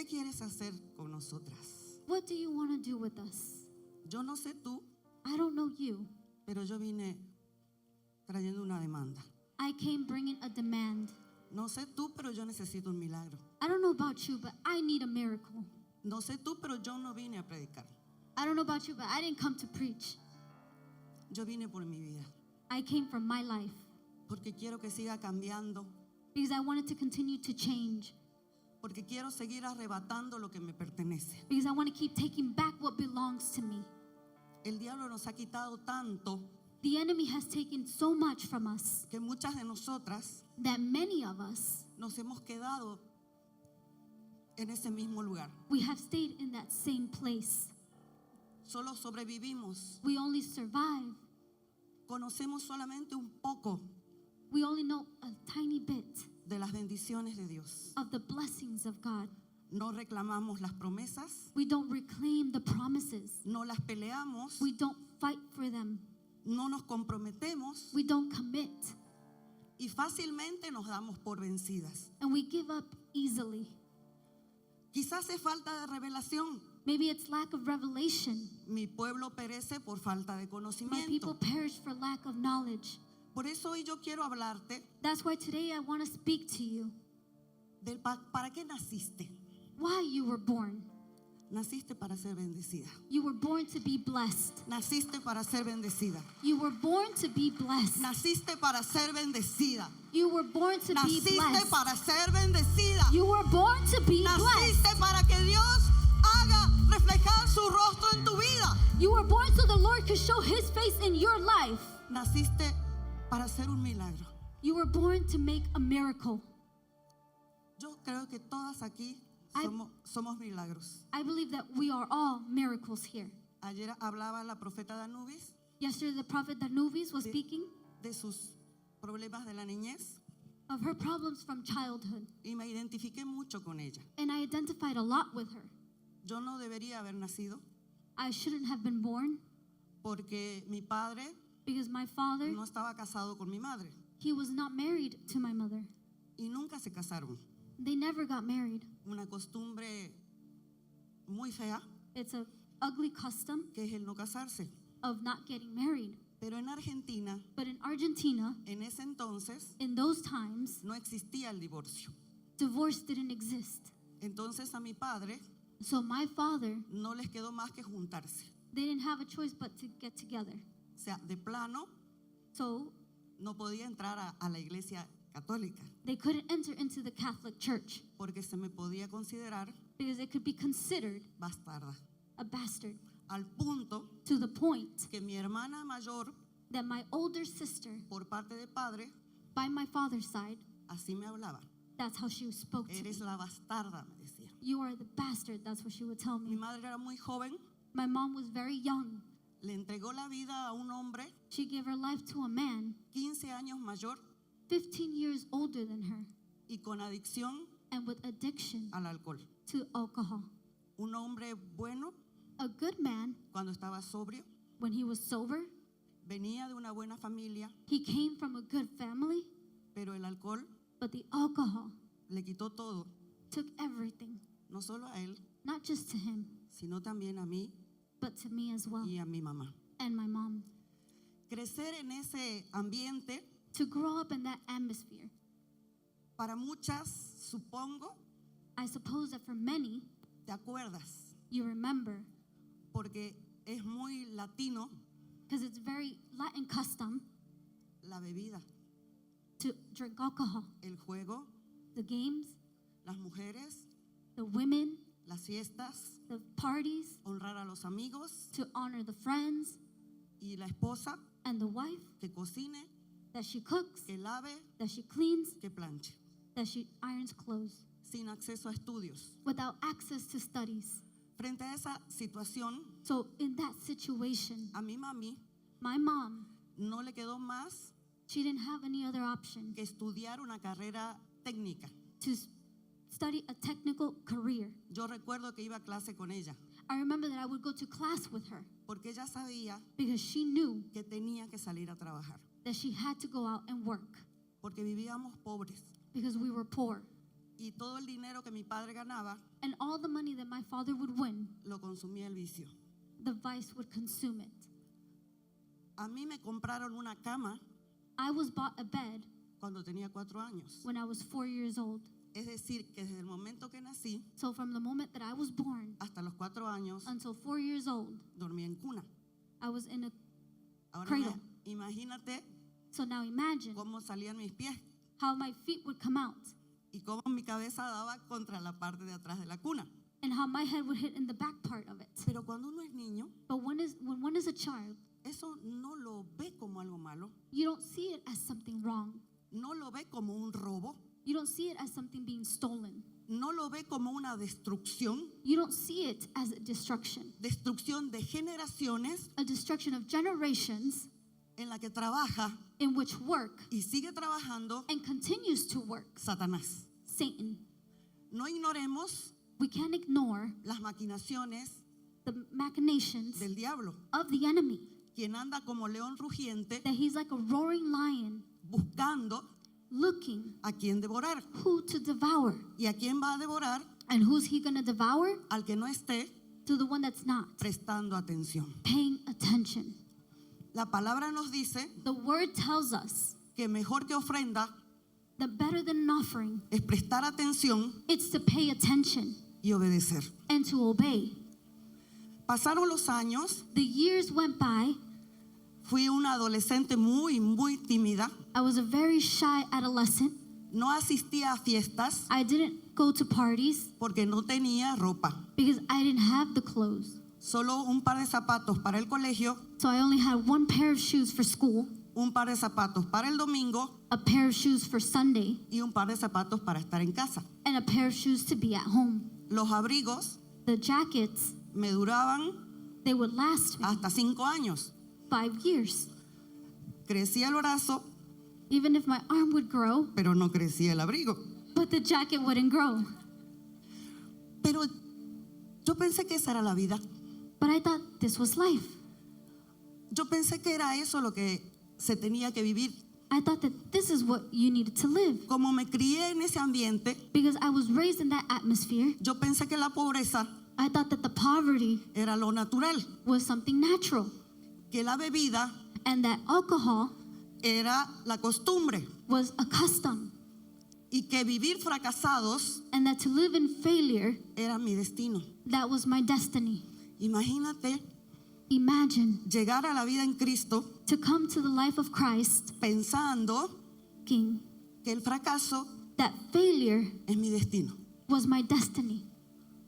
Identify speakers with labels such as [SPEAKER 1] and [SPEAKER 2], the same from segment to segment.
[SPEAKER 1] ¿qué quieres hacer con nosotras?
[SPEAKER 2] What do you want to do with us?
[SPEAKER 1] Yo no sé tú,
[SPEAKER 2] I don't know you.
[SPEAKER 1] pero yo vine trayendo una demanda.
[SPEAKER 2] I came bringing a demand.
[SPEAKER 1] No sé tú, pero yo necesito un milagro.
[SPEAKER 2] I don't know about you, but I need a miracle.
[SPEAKER 1] No sé tú, pero yo no vine a predicar.
[SPEAKER 2] I don't know about you, but I didn't come to preach.
[SPEAKER 1] Yo vine por mi vida,
[SPEAKER 2] I came from my life
[SPEAKER 1] porque quiero que siga cambiando,
[SPEAKER 2] because I wanted to continue to change,
[SPEAKER 1] porque quiero seguir arrebatando lo que me pertenece.
[SPEAKER 2] because I want to keep taking back what belongs to me.
[SPEAKER 1] El diablo nos ha quitado tanto
[SPEAKER 2] The enemy has taken so much from us
[SPEAKER 1] que muchas de nosotras
[SPEAKER 2] that many of us,
[SPEAKER 1] nos hemos quedado en ese mismo lugar.
[SPEAKER 2] we have stayed in that same place.
[SPEAKER 1] Solo sobrevivimos,
[SPEAKER 2] We only survive.
[SPEAKER 1] conocemos solamente un poco
[SPEAKER 2] We only know a tiny bit
[SPEAKER 1] de las bendiciones de Dios.
[SPEAKER 2] of the blessings of God.
[SPEAKER 1] No reclamamos las promesas,
[SPEAKER 2] We don't reclaim the promises.
[SPEAKER 1] no las peleamos,
[SPEAKER 2] We don't fight for them.
[SPEAKER 1] no nos comprometemos
[SPEAKER 2] We don't commit.
[SPEAKER 1] y fácilmente nos damos por vencidas.
[SPEAKER 2] And we give up easily.
[SPEAKER 1] Quizás es falta de revelación.
[SPEAKER 2] Maybe it's lack of revelation.
[SPEAKER 1] Mi pueblo perece por falta de
[SPEAKER 2] My people
[SPEAKER 1] conocimiento.
[SPEAKER 2] perish for lack of knowledge.
[SPEAKER 1] Por eso hoy yo quiero hablarte
[SPEAKER 2] That's why today I want to speak to you.
[SPEAKER 1] del para qué naciste.
[SPEAKER 2] Why you were born.
[SPEAKER 1] Naciste para ser bendecida.
[SPEAKER 2] You were born to be blessed.
[SPEAKER 1] Naciste para ser bendecida.
[SPEAKER 2] You were born to be blessed.
[SPEAKER 1] Naciste para ser bendecida.
[SPEAKER 2] You were born to be
[SPEAKER 1] Naciste
[SPEAKER 2] blessed.
[SPEAKER 1] para ser bendecida.
[SPEAKER 2] You were born to be blessed.
[SPEAKER 1] Naciste para que Dios haga reflejar su rostro en tu vida.
[SPEAKER 2] You were born so the Lord could show His face in your life.
[SPEAKER 1] Naciste para hacer un milagro.
[SPEAKER 2] You were born to make a miracle.
[SPEAKER 1] Yo creo que todas aquí somos milagros.
[SPEAKER 2] I believe that we are all miracles here.
[SPEAKER 1] Ayer hablaba la profeta Danubis
[SPEAKER 2] Yesterday the prophet Danubis was speaking
[SPEAKER 1] de sus problemas de la niñez
[SPEAKER 2] of her problems from childhood.
[SPEAKER 1] y me identifiqué mucho con ella.
[SPEAKER 2] And I identified a lot with her.
[SPEAKER 1] Yo no debería haber nacido
[SPEAKER 2] I shouldn't have been born
[SPEAKER 1] porque mi padre
[SPEAKER 2] because my father,
[SPEAKER 1] no estaba casado con mi madre
[SPEAKER 2] he was not married to my mother.
[SPEAKER 1] y nunca se casaron.
[SPEAKER 2] They never got married.
[SPEAKER 1] Una costumbre muy fea
[SPEAKER 2] It's a ugly custom
[SPEAKER 1] que es el no casarse.
[SPEAKER 2] of not getting married.
[SPEAKER 1] Pero en Argentina,
[SPEAKER 2] But in Argentina,
[SPEAKER 1] en ese entonces,
[SPEAKER 2] in those times,
[SPEAKER 1] no existía el divorcio.
[SPEAKER 2] divorce didn't exist.
[SPEAKER 1] Entonces a mi padre
[SPEAKER 2] So my father,
[SPEAKER 1] no les quedó más que juntarse.
[SPEAKER 2] they didn't have a choice but to get together.
[SPEAKER 1] O sea, de plano
[SPEAKER 2] So
[SPEAKER 1] no podía entrar a la iglesia católica
[SPEAKER 2] they couldn't enter into the Catholic Church
[SPEAKER 1] porque se me podía considerar
[SPEAKER 2] because it could be considered
[SPEAKER 1] bastarda.
[SPEAKER 2] a bastard,
[SPEAKER 1] Al punto
[SPEAKER 2] to the point
[SPEAKER 1] que mi hermana mayor,
[SPEAKER 2] that my older sister,
[SPEAKER 1] por parte de padre,
[SPEAKER 2] by my father's side,
[SPEAKER 1] así me hablaba.
[SPEAKER 2] that's how she spoke to me.
[SPEAKER 1] Eres la bastarda, me decía.
[SPEAKER 2] You are the bastard, that's what she would tell
[SPEAKER 1] Mi
[SPEAKER 2] me.
[SPEAKER 1] madre era muy joven,
[SPEAKER 2] My mom was very young.
[SPEAKER 1] le entregó la vida a un hombre
[SPEAKER 2] She gave her life to a man
[SPEAKER 1] 15 años mayor
[SPEAKER 2] 15 years older than her
[SPEAKER 1] y con adicción
[SPEAKER 2] and with addiction
[SPEAKER 1] al alcohol.
[SPEAKER 2] to alcohol.
[SPEAKER 1] Un hombre bueno
[SPEAKER 2] A good man,
[SPEAKER 1] cuando estaba sobrio,
[SPEAKER 2] when he was sober,
[SPEAKER 1] venía de una buena familia,
[SPEAKER 2] he came from a good family,
[SPEAKER 1] pero el alcohol
[SPEAKER 2] but the alcohol
[SPEAKER 1] le quitó todo,
[SPEAKER 2] took everything,
[SPEAKER 1] no solo a él,
[SPEAKER 2] not just to him,
[SPEAKER 1] sino también a mí
[SPEAKER 2] but to me as well,
[SPEAKER 1] y a mi mamá.
[SPEAKER 2] and my mom.
[SPEAKER 1] Crecer en ese ambiente,
[SPEAKER 2] To grow up in that atmosphere,
[SPEAKER 1] para muchas, supongo,
[SPEAKER 2] I suppose that for many,
[SPEAKER 1] te acuerdas,
[SPEAKER 2] you remember,
[SPEAKER 1] porque es muy latino
[SPEAKER 2] because it's very Latin custom
[SPEAKER 1] la bebida,
[SPEAKER 2] to drink alcohol.
[SPEAKER 1] el juego,
[SPEAKER 2] The games,
[SPEAKER 1] las mujeres,
[SPEAKER 2] the women,
[SPEAKER 1] las fiestas,
[SPEAKER 2] the parties,
[SPEAKER 1] honrar a los amigos
[SPEAKER 2] to honor the friends
[SPEAKER 1] y la esposa
[SPEAKER 2] and the wife,
[SPEAKER 1] que cocine,
[SPEAKER 2] that she cooks,
[SPEAKER 1] que lave,
[SPEAKER 2] that she cleans,
[SPEAKER 1] que planche,
[SPEAKER 2] that she irons clothes,
[SPEAKER 1] sin acceso a estudios.
[SPEAKER 2] without access to studies.
[SPEAKER 1] Frente a esa situación,
[SPEAKER 2] So in that situation,
[SPEAKER 1] a mi mami
[SPEAKER 2] my mom,
[SPEAKER 1] no le quedó más
[SPEAKER 2] she didn't have any other option
[SPEAKER 1] que estudiar una carrera técnica.
[SPEAKER 2] to study a technical career.
[SPEAKER 1] Yo recuerdo que iba a clase con ella,
[SPEAKER 2] I remember that I would go to class with her
[SPEAKER 1] porque ella sabía
[SPEAKER 2] because she knew
[SPEAKER 1] que tenía que salir a trabajar,
[SPEAKER 2] that she had to go out and work
[SPEAKER 1] porque vivíamos pobres.
[SPEAKER 2] because we were poor.
[SPEAKER 1] Y todo el dinero que mi padre ganaba
[SPEAKER 2] and all the money that my father would win,
[SPEAKER 1] lo consumía el vicio.
[SPEAKER 2] the vice would consume it.
[SPEAKER 1] A mí me compraron una cama
[SPEAKER 2] I was bought a bed
[SPEAKER 1] cuando tenía 4 años.
[SPEAKER 2] when I was 4 years old.
[SPEAKER 1] Es decir, que desde el momento que nací
[SPEAKER 2] So from the moment that I was born
[SPEAKER 1] hasta los 4 años
[SPEAKER 2] until 4 years old,
[SPEAKER 1] dormía en cuna.
[SPEAKER 2] I was in a
[SPEAKER 1] Ahora
[SPEAKER 2] cradle.
[SPEAKER 1] imagínate
[SPEAKER 2] So now imagine
[SPEAKER 1] cómo salían mis pies
[SPEAKER 2] how my feet would come out
[SPEAKER 1] y cómo mi cabeza daba contra la parte de atrás de la cuna.
[SPEAKER 2] and how my head would hit in the back part of it.
[SPEAKER 1] Pero cuando uno es niño,
[SPEAKER 2] But when one is a child,
[SPEAKER 1] eso no lo ve como algo malo,
[SPEAKER 2] you don't see it as something wrong.
[SPEAKER 1] no lo ve como un robo,
[SPEAKER 2] You don't see it as something being stolen.
[SPEAKER 1] no lo ve como una destrucción,
[SPEAKER 2] You don't see it as a destruction
[SPEAKER 1] de generaciones
[SPEAKER 2] a destruction of generations
[SPEAKER 1] en la que trabaja
[SPEAKER 2] in which work
[SPEAKER 1] y sigue trabajando
[SPEAKER 2] and continues to work
[SPEAKER 1] Satanás.
[SPEAKER 2] Satan.
[SPEAKER 1] No ignoremos
[SPEAKER 2] We can't ignore
[SPEAKER 1] las maquinaciones
[SPEAKER 2] the machinations
[SPEAKER 1] del diablo,
[SPEAKER 2] of the enemy,
[SPEAKER 1] quien anda como león rugiente
[SPEAKER 2] that he's like a roaring lion
[SPEAKER 1] buscando
[SPEAKER 2] looking
[SPEAKER 1] a quien devorar.
[SPEAKER 2] who to devour.
[SPEAKER 1] ¿Y a quién va a devorar?
[SPEAKER 2] And who's he going to devour?
[SPEAKER 1] Al que no esté
[SPEAKER 2] To the one that's not
[SPEAKER 1] prestando atención.
[SPEAKER 2] paying attention.
[SPEAKER 1] La palabra nos dice
[SPEAKER 2] The word tells us
[SPEAKER 1] que mejor que ofrenda
[SPEAKER 2] that better than an offering,
[SPEAKER 1] es prestar atención
[SPEAKER 2] it's to pay attention
[SPEAKER 1] y obedecer.
[SPEAKER 2] and to obey.
[SPEAKER 1] Pasaron los años,
[SPEAKER 2] The years went by.
[SPEAKER 1] fui una adolescente muy tímida,
[SPEAKER 2] I was a very shy adolescent.
[SPEAKER 1] no asistía a fiestas
[SPEAKER 2] I didn't go to parties
[SPEAKER 1] porque no tenía ropa,
[SPEAKER 2] because I didn't have the clothes.
[SPEAKER 1] solo un par de zapatos para el colegio,
[SPEAKER 2] So I only had one pair of shoes for school,
[SPEAKER 1] un par de zapatos para el domingo
[SPEAKER 2] a pair of shoes for Sunday,
[SPEAKER 1] y un par de zapatos para estar en casa.
[SPEAKER 2] and a pair of shoes to be at home.
[SPEAKER 1] Los abrigos
[SPEAKER 2] The jackets,
[SPEAKER 1] me duraban
[SPEAKER 2] they would last me
[SPEAKER 1] hasta 5 años.
[SPEAKER 2] 5 years.
[SPEAKER 1] Crecía el brazo,
[SPEAKER 2] Even if my arm would grow,
[SPEAKER 1] pero no crecía el abrigo.
[SPEAKER 2] but the jacket wouldn't grow.
[SPEAKER 1] Pero yo pensé que esa era la vida.
[SPEAKER 2] But I thought this was life.
[SPEAKER 1] Yo pensé que era eso lo que se tenía que vivir.
[SPEAKER 2] I thought that this is what you needed to live.
[SPEAKER 1] Como me crié en ese ambiente,
[SPEAKER 2] Because I was raised in that atmosphere,
[SPEAKER 1] yo pensé que la pobreza
[SPEAKER 2] I thought that the poverty
[SPEAKER 1] era lo natural,
[SPEAKER 2] was something natural,
[SPEAKER 1] que la bebida
[SPEAKER 2] and that alcohol
[SPEAKER 1] era la costumbre
[SPEAKER 2] was a custom,
[SPEAKER 1] y que vivir fracasados
[SPEAKER 2] and that to live in failure,
[SPEAKER 1] era mi destino.
[SPEAKER 2] that was my destiny.
[SPEAKER 1] Imagínate
[SPEAKER 2] Imagine
[SPEAKER 1] llegar a la vida en Cristo
[SPEAKER 2] to come to the life of Christ,
[SPEAKER 1] pensando
[SPEAKER 2] King,
[SPEAKER 1] que el fracaso
[SPEAKER 2] that failure
[SPEAKER 1] es mi destino.
[SPEAKER 2] was my destiny.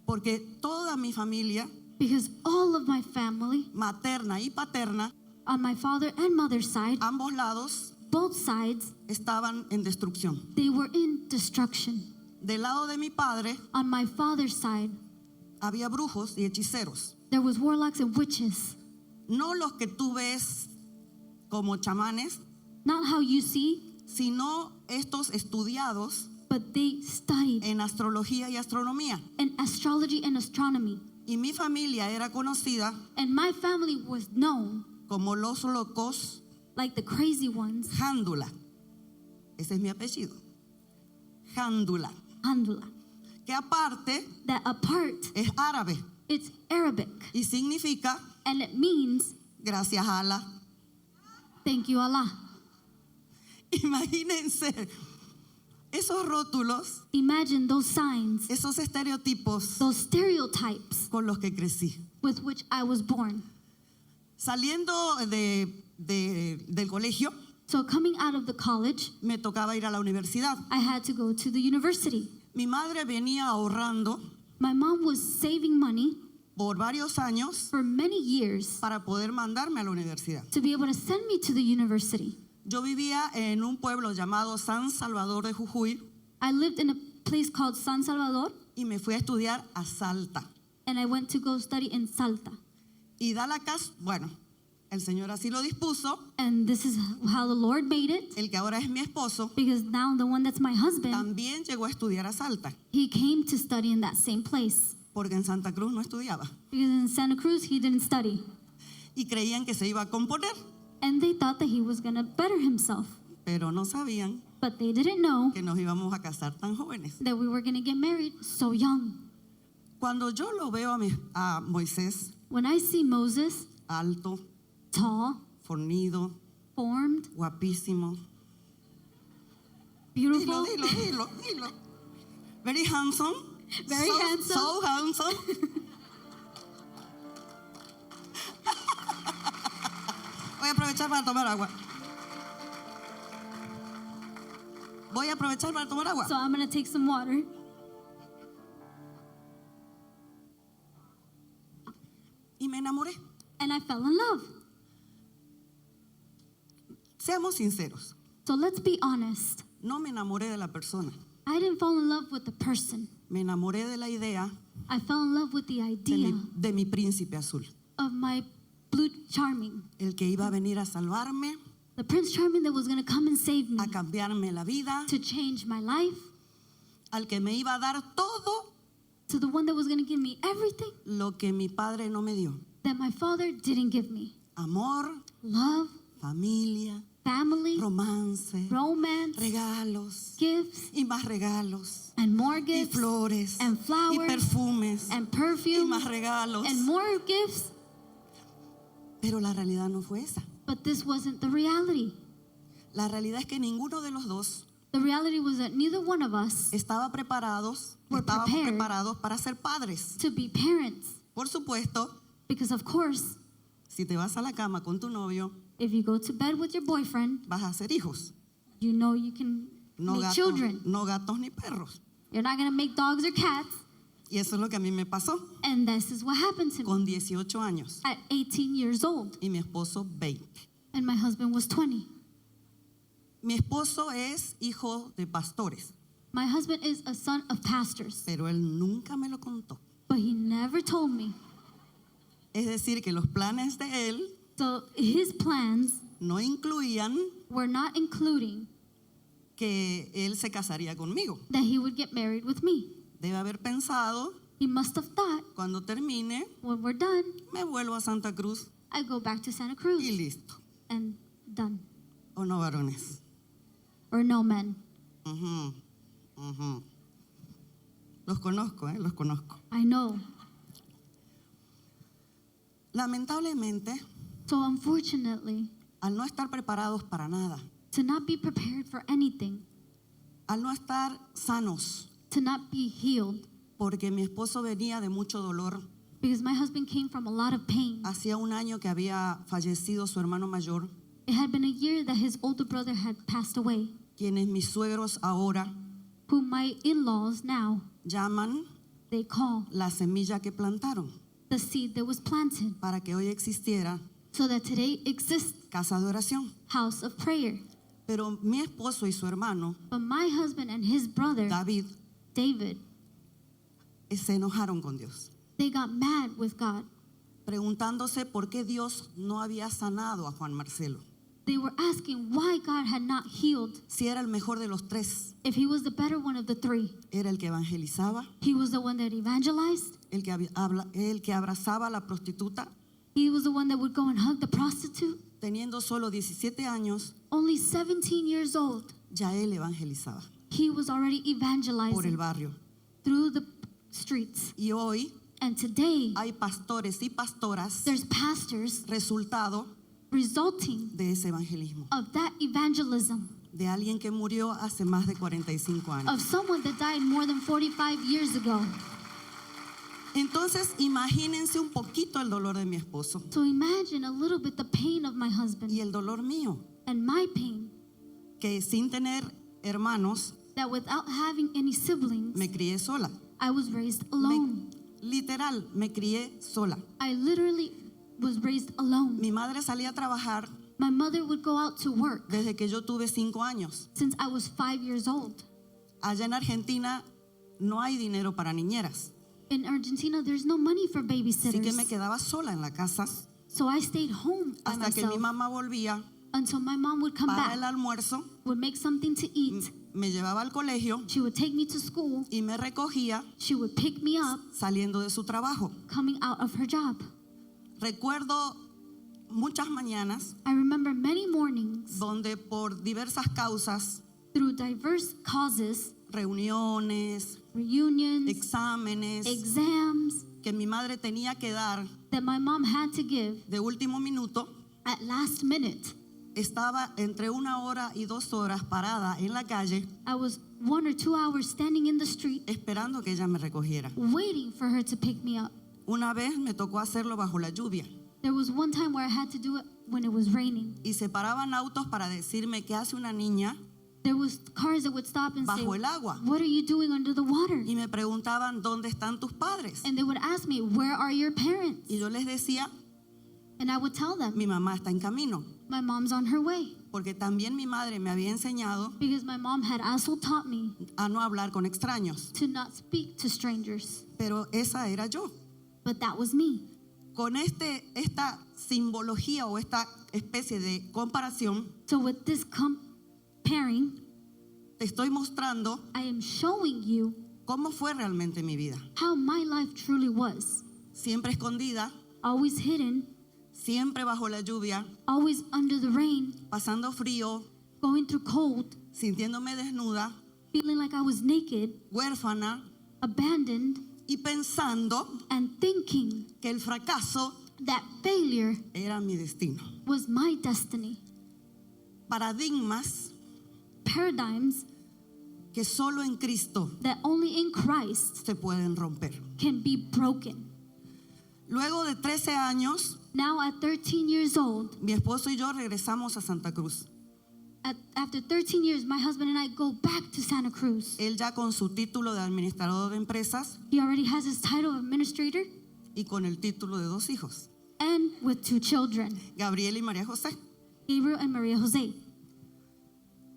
[SPEAKER 1] Porque toda mi familia,
[SPEAKER 2] Because all of my family,
[SPEAKER 1] materna y paterna,
[SPEAKER 2] on my father and mother's side,
[SPEAKER 1] ambos lados
[SPEAKER 2] both sides,
[SPEAKER 1] estaban en destrucción.
[SPEAKER 2] they were in destruction.
[SPEAKER 1] Del lado de mi padre
[SPEAKER 2] On my father's side,
[SPEAKER 1] había brujos y hechiceros.
[SPEAKER 2] there was warlocks and witches.
[SPEAKER 1] No los que tú ves como chamanes,
[SPEAKER 2] Not how you see,
[SPEAKER 1] sino estos estudiados
[SPEAKER 2] but they studied
[SPEAKER 1] en astrología y astronomía.
[SPEAKER 2] in astrology and astronomy.
[SPEAKER 1] Y mi familia era conocida
[SPEAKER 2] And my family was known
[SPEAKER 1] como los locos
[SPEAKER 2] like the crazy ones,
[SPEAKER 1] Jándula. Ese es mi apellido. Jándula.
[SPEAKER 2] Handula.
[SPEAKER 1] Que aparte
[SPEAKER 2] That apart,
[SPEAKER 1] es árabe
[SPEAKER 2] it's Arabic,
[SPEAKER 1] y significa
[SPEAKER 2] and it means
[SPEAKER 1] gracias a Allah.
[SPEAKER 2] thank you, Allah.
[SPEAKER 1] Imagínense esos rótulos,
[SPEAKER 2] Imagine those signs,
[SPEAKER 1] esos estereotipos
[SPEAKER 2] those stereotypes
[SPEAKER 1] con los que crecí.
[SPEAKER 2] with which I was born.
[SPEAKER 1] Saliendo del colegio,
[SPEAKER 2] So coming out of the college,
[SPEAKER 1] me tocaba ir a la universidad.
[SPEAKER 2] I had to go to the university.
[SPEAKER 1] Mi madre venía ahorrando
[SPEAKER 2] My mom was saving money
[SPEAKER 1] por varios años
[SPEAKER 2] for many years
[SPEAKER 1] para poder mandarme a la universidad.
[SPEAKER 2] to be able to send me to the university.
[SPEAKER 1] Yo vivía en un pueblo llamado San Salvador de Jujuy
[SPEAKER 2] I lived in a place called San Salvador,
[SPEAKER 1] y me fui a estudiar a Salta.
[SPEAKER 2] and I went to go study in Salta.
[SPEAKER 1] Y da la casa, bueno, el Señor así lo dispuso,
[SPEAKER 2] And this is how the Lord made it,
[SPEAKER 1] el que ahora es mi esposo,
[SPEAKER 2] because now the one that's my husband,
[SPEAKER 1] también llegó a estudiar a Salta,
[SPEAKER 2] he came to study in that same place.
[SPEAKER 1] porque en Santa Cruz no estudiaba.
[SPEAKER 2] Because in Santa Cruz, he didn't study.
[SPEAKER 1] Y creían que se iba a componer,
[SPEAKER 2] And they thought that he was going to better himself.
[SPEAKER 1] pero no sabían
[SPEAKER 2] but they didn't know
[SPEAKER 1] que nos íbamos a casar tan jóvenes.
[SPEAKER 2] that we were going to get married so young.
[SPEAKER 1] Cuando yo lo veo a Moisés,
[SPEAKER 2] When I see Moses,
[SPEAKER 1] alto,
[SPEAKER 2] tall,
[SPEAKER 1] fornido,
[SPEAKER 2] formed,
[SPEAKER 1] guapísimo.
[SPEAKER 2] beautiful,
[SPEAKER 1] Dilo. Very handsome.
[SPEAKER 2] Very handsome.
[SPEAKER 1] So handsome. Voy a aprovechar para tomar agua.
[SPEAKER 2] so I'm going to take some water.
[SPEAKER 1] Y me enamoré.
[SPEAKER 2] And I fell in love.
[SPEAKER 1] Seamos sinceros.
[SPEAKER 2] So let's be honest.
[SPEAKER 1] No me enamoré de la persona.
[SPEAKER 2] I didn't fall in love with the person.
[SPEAKER 1] Me enamoré de la idea
[SPEAKER 2] I fell in love with the idea
[SPEAKER 1] de mi príncipe azul.
[SPEAKER 2] of my blue charming.
[SPEAKER 1] El que iba a venir a salvarme,
[SPEAKER 2] The Prince Charming that was going to come and save me,
[SPEAKER 1] a cambiarme la vida,
[SPEAKER 2] to change my life,
[SPEAKER 1] al que me iba a dar todo
[SPEAKER 2] to the one that was going to give me everything
[SPEAKER 1] lo que mi padre no me dio.
[SPEAKER 2] that my father didn't give me.
[SPEAKER 1] Amor,
[SPEAKER 2] Love,
[SPEAKER 1] familia,
[SPEAKER 2] family,
[SPEAKER 1] romance,
[SPEAKER 2] romance,
[SPEAKER 1] regalos
[SPEAKER 2] gifts,
[SPEAKER 1] y más regalos
[SPEAKER 2] and more
[SPEAKER 1] y
[SPEAKER 2] gifts,
[SPEAKER 1] flores
[SPEAKER 2] and
[SPEAKER 1] y
[SPEAKER 2] flowers,
[SPEAKER 1] perfumes
[SPEAKER 2] and
[SPEAKER 1] y
[SPEAKER 2] perfume,
[SPEAKER 1] más regalos.
[SPEAKER 2] and more gifts.
[SPEAKER 1] Pero la realidad no fue esa.
[SPEAKER 2] But this wasn't the reality.
[SPEAKER 1] La realidad es que ninguno de los dos
[SPEAKER 2] The reality was that neither one of us
[SPEAKER 1] estábamos
[SPEAKER 2] Were prepared
[SPEAKER 1] preparados para ser padres.
[SPEAKER 2] to be parents.
[SPEAKER 1] Por supuesto,
[SPEAKER 2] Because of course,
[SPEAKER 1] si te vas a la cama con tu novio,
[SPEAKER 2] if you go to bed with your boyfriend,
[SPEAKER 1] vas a hacer hijos.
[SPEAKER 2] you know you can
[SPEAKER 1] No
[SPEAKER 2] make
[SPEAKER 1] gatos,
[SPEAKER 2] children.
[SPEAKER 1] no gatos ni perros.
[SPEAKER 2] You're not going to make dogs or cats.
[SPEAKER 1] Y eso es lo que a mí me pasó
[SPEAKER 2] And this is what happened to me
[SPEAKER 1] con 18 años
[SPEAKER 2] at 18 years old.
[SPEAKER 1] y mi esposo 20.
[SPEAKER 2] And my husband was 20.
[SPEAKER 1] Mi esposo es hijo de pastores,
[SPEAKER 2] My husband is a son of pastors,
[SPEAKER 1] pero él nunca me lo contó.
[SPEAKER 2] but he never told me.
[SPEAKER 1] Es decir, que los planes de él
[SPEAKER 2] So his plans
[SPEAKER 1] no incluían
[SPEAKER 2] were not including
[SPEAKER 1] que él se casaría conmigo.
[SPEAKER 2] that he would get married with me.
[SPEAKER 1] Debe haber pensado,
[SPEAKER 2] He must have thought,
[SPEAKER 1] cuando termine,
[SPEAKER 2] when we're done,
[SPEAKER 1] me vuelvo a Santa Cruz
[SPEAKER 2] I go back to Santa
[SPEAKER 1] y
[SPEAKER 2] Cruz
[SPEAKER 1] listo.
[SPEAKER 2] and done.
[SPEAKER 1] ¿O no, varones?
[SPEAKER 2] Or no men.
[SPEAKER 1] Ujú, ujú. Los conozco, los conozco.
[SPEAKER 2] I know.
[SPEAKER 1] Lamentablemente,
[SPEAKER 2] So unfortunately,
[SPEAKER 1] al no estar preparados para nada,
[SPEAKER 2] to not be prepared for anything,
[SPEAKER 1] al no estar sanos,
[SPEAKER 2] to not be healed,
[SPEAKER 1] porque mi esposo venía de mucho dolor.
[SPEAKER 2] because my husband came from a lot of pain.
[SPEAKER 1] Hacía un año que había fallecido su hermano mayor,
[SPEAKER 2] It had been a year that his older brother had passed away,
[SPEAKER 1] quienes mis suegros ahora
[SPEAKER 2] whom my in-laws now,
[SPEAKER 1] llaman
[SPEAKER 2] they call
[SPEAKER 1] la semilla que plantaron,
[SPEAKER 2] the seed that was planted,
[SPEAKER 1] para que hoy existiera
[SPEAKER 2] so that today exists
[SPEAKER 1] casa de oración.
[SPEAKER 2] house of prayer.
[SPEAKER 1] Pero mi esposo y su hermano,
[SPEAKER 2] But my husband and his brother,
[SPEAKER 1] David,
[SPEAKER 2] David,
[SPEAKER 1] se enojaron con Dios,
[SPEAKER 2] they got mad with God.
[SPEAKER 1] preguntándose por qué Dios no había sanado a Juan Marcelo,
[SPEAKER 2] They were asking why God had not healed.
[SPEAKER 1] si era el mejor de los tres,
[SPEAKER 2] If he was the better one of the three,
[SPEAKER 1] era el que evangelizaba,
[SPEAKER 2] he was the one that evangelized.
[SPEAKER 1] el que abrazaba a la prostituta,
[SPEAKER 2] He was the one that would go and hug the prostitute.
[SPEAKER 1] teniendo solo 17 años,
[SPEAKER 2] Only 17 years old,
[SPEAKER 1] ya él evangelizaba
[SPEAKER 2] he was already
[SPEAKER 1] por el
[SPEAKER 2] evangelizing
[SPEAKER 1] barrio.
[SPEAKER 2] through the streets.
[SPEAKER 1] Y hoy
[SPEAKER 2] And today,
[SPEAKER 1] hay pastores y pastoras
[SPEAKER 2] there's pastors
[SPEAKER 1] resultado
[SPEAKER 2] resulting
[SPEAKER 1] de ese evangelismo,
[SPEAKER 2] of that evangelism,
[SPEAKER 1] de alguien que murió hace más de 45 años.
[SPEAKER 2] of someone that died more than 45 years ago.
[SPEAKER 1] Entonces, imagínense un poquito el dolor de mi esposo
[SPEAKER 2] So imagine a little bit the pain of my husband
[SPEAKER 1] y el dolor mío,
[SPEAKER 2] and my pain,
[SPEAKER 1] que sin tener hermanos
[SPEAKER 2] that without having any siblings,
[SPEAKER 1] me crié sola.
[SPEAKER 2] I was raised alone.
[SPEAKER 1] Literal, me crié sola.
[SPEAKER 2] I literally was raised alone.
[SPEAKER 1] Mi madre salía a trabajar
[SPEAKER 2] My mother would go out to work
[SPEAKER 1] desde que yo tuve 5 años.
[SPEAKER 2] since I was 5 years old.
[SPEAKER 1] Allá en Argentina no hay dinero para niñeras,
[SPEAKER 2] In Argentina, there's no money for
[SPEAKER 1] así que me
[SPEAKER 2] babysitters.
[SPEAKER 1] quedaba sola en la casa
[SPEAKER 2] So I stayed home by
[SPEAKER 1] hasta que mi
[SPEAKER 2] myself
[SPEAKER 1] mamá volvía
[SPEAKER 2] until my mom would come
[SPEAKER 1] para el
[SPEAKER 2] back,
[SPEAKER 1] almuerzo,
[SPEAKER 2] would make something to eat.
[SPEAKER 1] me llevaba al colegio
[SPEAKER 2] She would take me to school.
[SPEAKER 1] y me recogía
[SPEAKER 2] She would pick me up
[SPEAKER 1] saliendo de su trabajo.
[SPEAKER 2] coming out of her job.
[SPEAKER 1] Recuerdo muchas mañanas
[SPEAKER 2] I remember many mornings
[SPEAKER 1] donde por diversas causas,
[SPEAKER 2] through diverse causes,
[SPEAKER 1] reuniones,
[SPEAKER 2] reunions,
[SPEAKER 1] exámenes
[SPEAKER 2] exams
[SPEAKER 1] que mi madre tenía que dar
[SPEAKER 2] that my mom had to give
[SPEAKER 1] de último minuto,
[SPEAKER 2] at last minute.
[SPEAKER 1] estaba entre 1 hora y 2 horas parada en la calle
[SPEAKER 2] I was 1 or 2 hours standing in the street
[SPEAKER 1] esperando que ella me recogiera.
[SPEAKER 2] waiting for her to pick me up.
[SPEAKER 1] Una vez me tocó hacerlo bajo la lluvia
[SPEAKER 2] There was one time where I had to do it when it was raining.
[SPEAKER 1] y se paraban autos para decirme qué hace una niña
[SPEAKER 2] There was cars that would stop and say,
[SPEAKER 1] bajo el agua
[SPEAKER 2] "What are you doing under the water?"
[SPEAKER 1] y me preguntaban dónde están tus padres
[SPEAKER 2] And they would ask me, "Where are your parents?"
[SPEAKER 1] y yo les decía
[SPEAKER 2] And I would tell them,
[SPEAKER 1] mi mamá está en camino,
[SPEAKER 2] "My mom's on her way."
[SPEAKER 1] porque también mi madre me había enseñado
[SPEAKER 2] Because my mom had also taught me
[SPEAKER 1] a no hablar con extraños,
[SPEAKER 2] to not speak to strangers.
[SPEAKER 1] pero esa era yo.
[SPEAKER 2] But that was me.
[SPEAKER 1] Con esta simbología o esta especie de comparación,
[SPEAKER 2] So with this comparing,
[SPEAKER 1] te estoy mostrando
[SPEAKER 2] I am showing you
[SPEAKER 1] cómo fue realmente mi vida.
[SPEAKER 2] how my life truly was.
[SPEAKER 1] Siempre escondida,
[SPEAKER 2] Always hidden,
[SPEAKER 1] siempre bajo la lluvia,
[SPEAKER 2] always under the rain,
[SPEAKER 1] pasando frío,
[SPEAKER 2] going through cold,
[SPEAKER 1] sintiéndome desnuda,
[SPEAKER 2] feeling like I was naked,
[SPEAKER 1] huérfana
[SPEAKER 2] abandoned,
[SPEAKER 1] y pensando
[SPEAKER 2] and thinking
[SPEAKER 1] que el fracaso
[SPEAKER 2] that failure
[SPEAKER 1] era mi destino.
[SPEAKER 2] was my destiny.
[SPEAKER 1] Paradigmas
[SPEAKER 2] Paradigms
[SPEAKER 1] que solo en Cristo
[SPEAKER 2] that only in Christ
[SPEAKER 1] se pueden romper.
[SPEAKER 2] can be broken.
[SPEAKER 1] Luego de 13 años,
[SPEAKER 2] Now at 13 years old,
[SPEAKER 1] mi esposo y yo regresamos a Santa Cruz.
[SPEAKER 2] after 13 years, my husband and I go back to Santa Cruz.
[SPEAKER 1] Él ya con su título de administrador de empresas
[SPEAKER 2] He already has his title of administrator
[SPEAKER 1] y con el título de 2 hijos,
[SPEAKER 2] and with 2 children,
[SPEAKER 1] Gabriel y María José.
[SPEAKER 2] Gabriel and Maria Jose.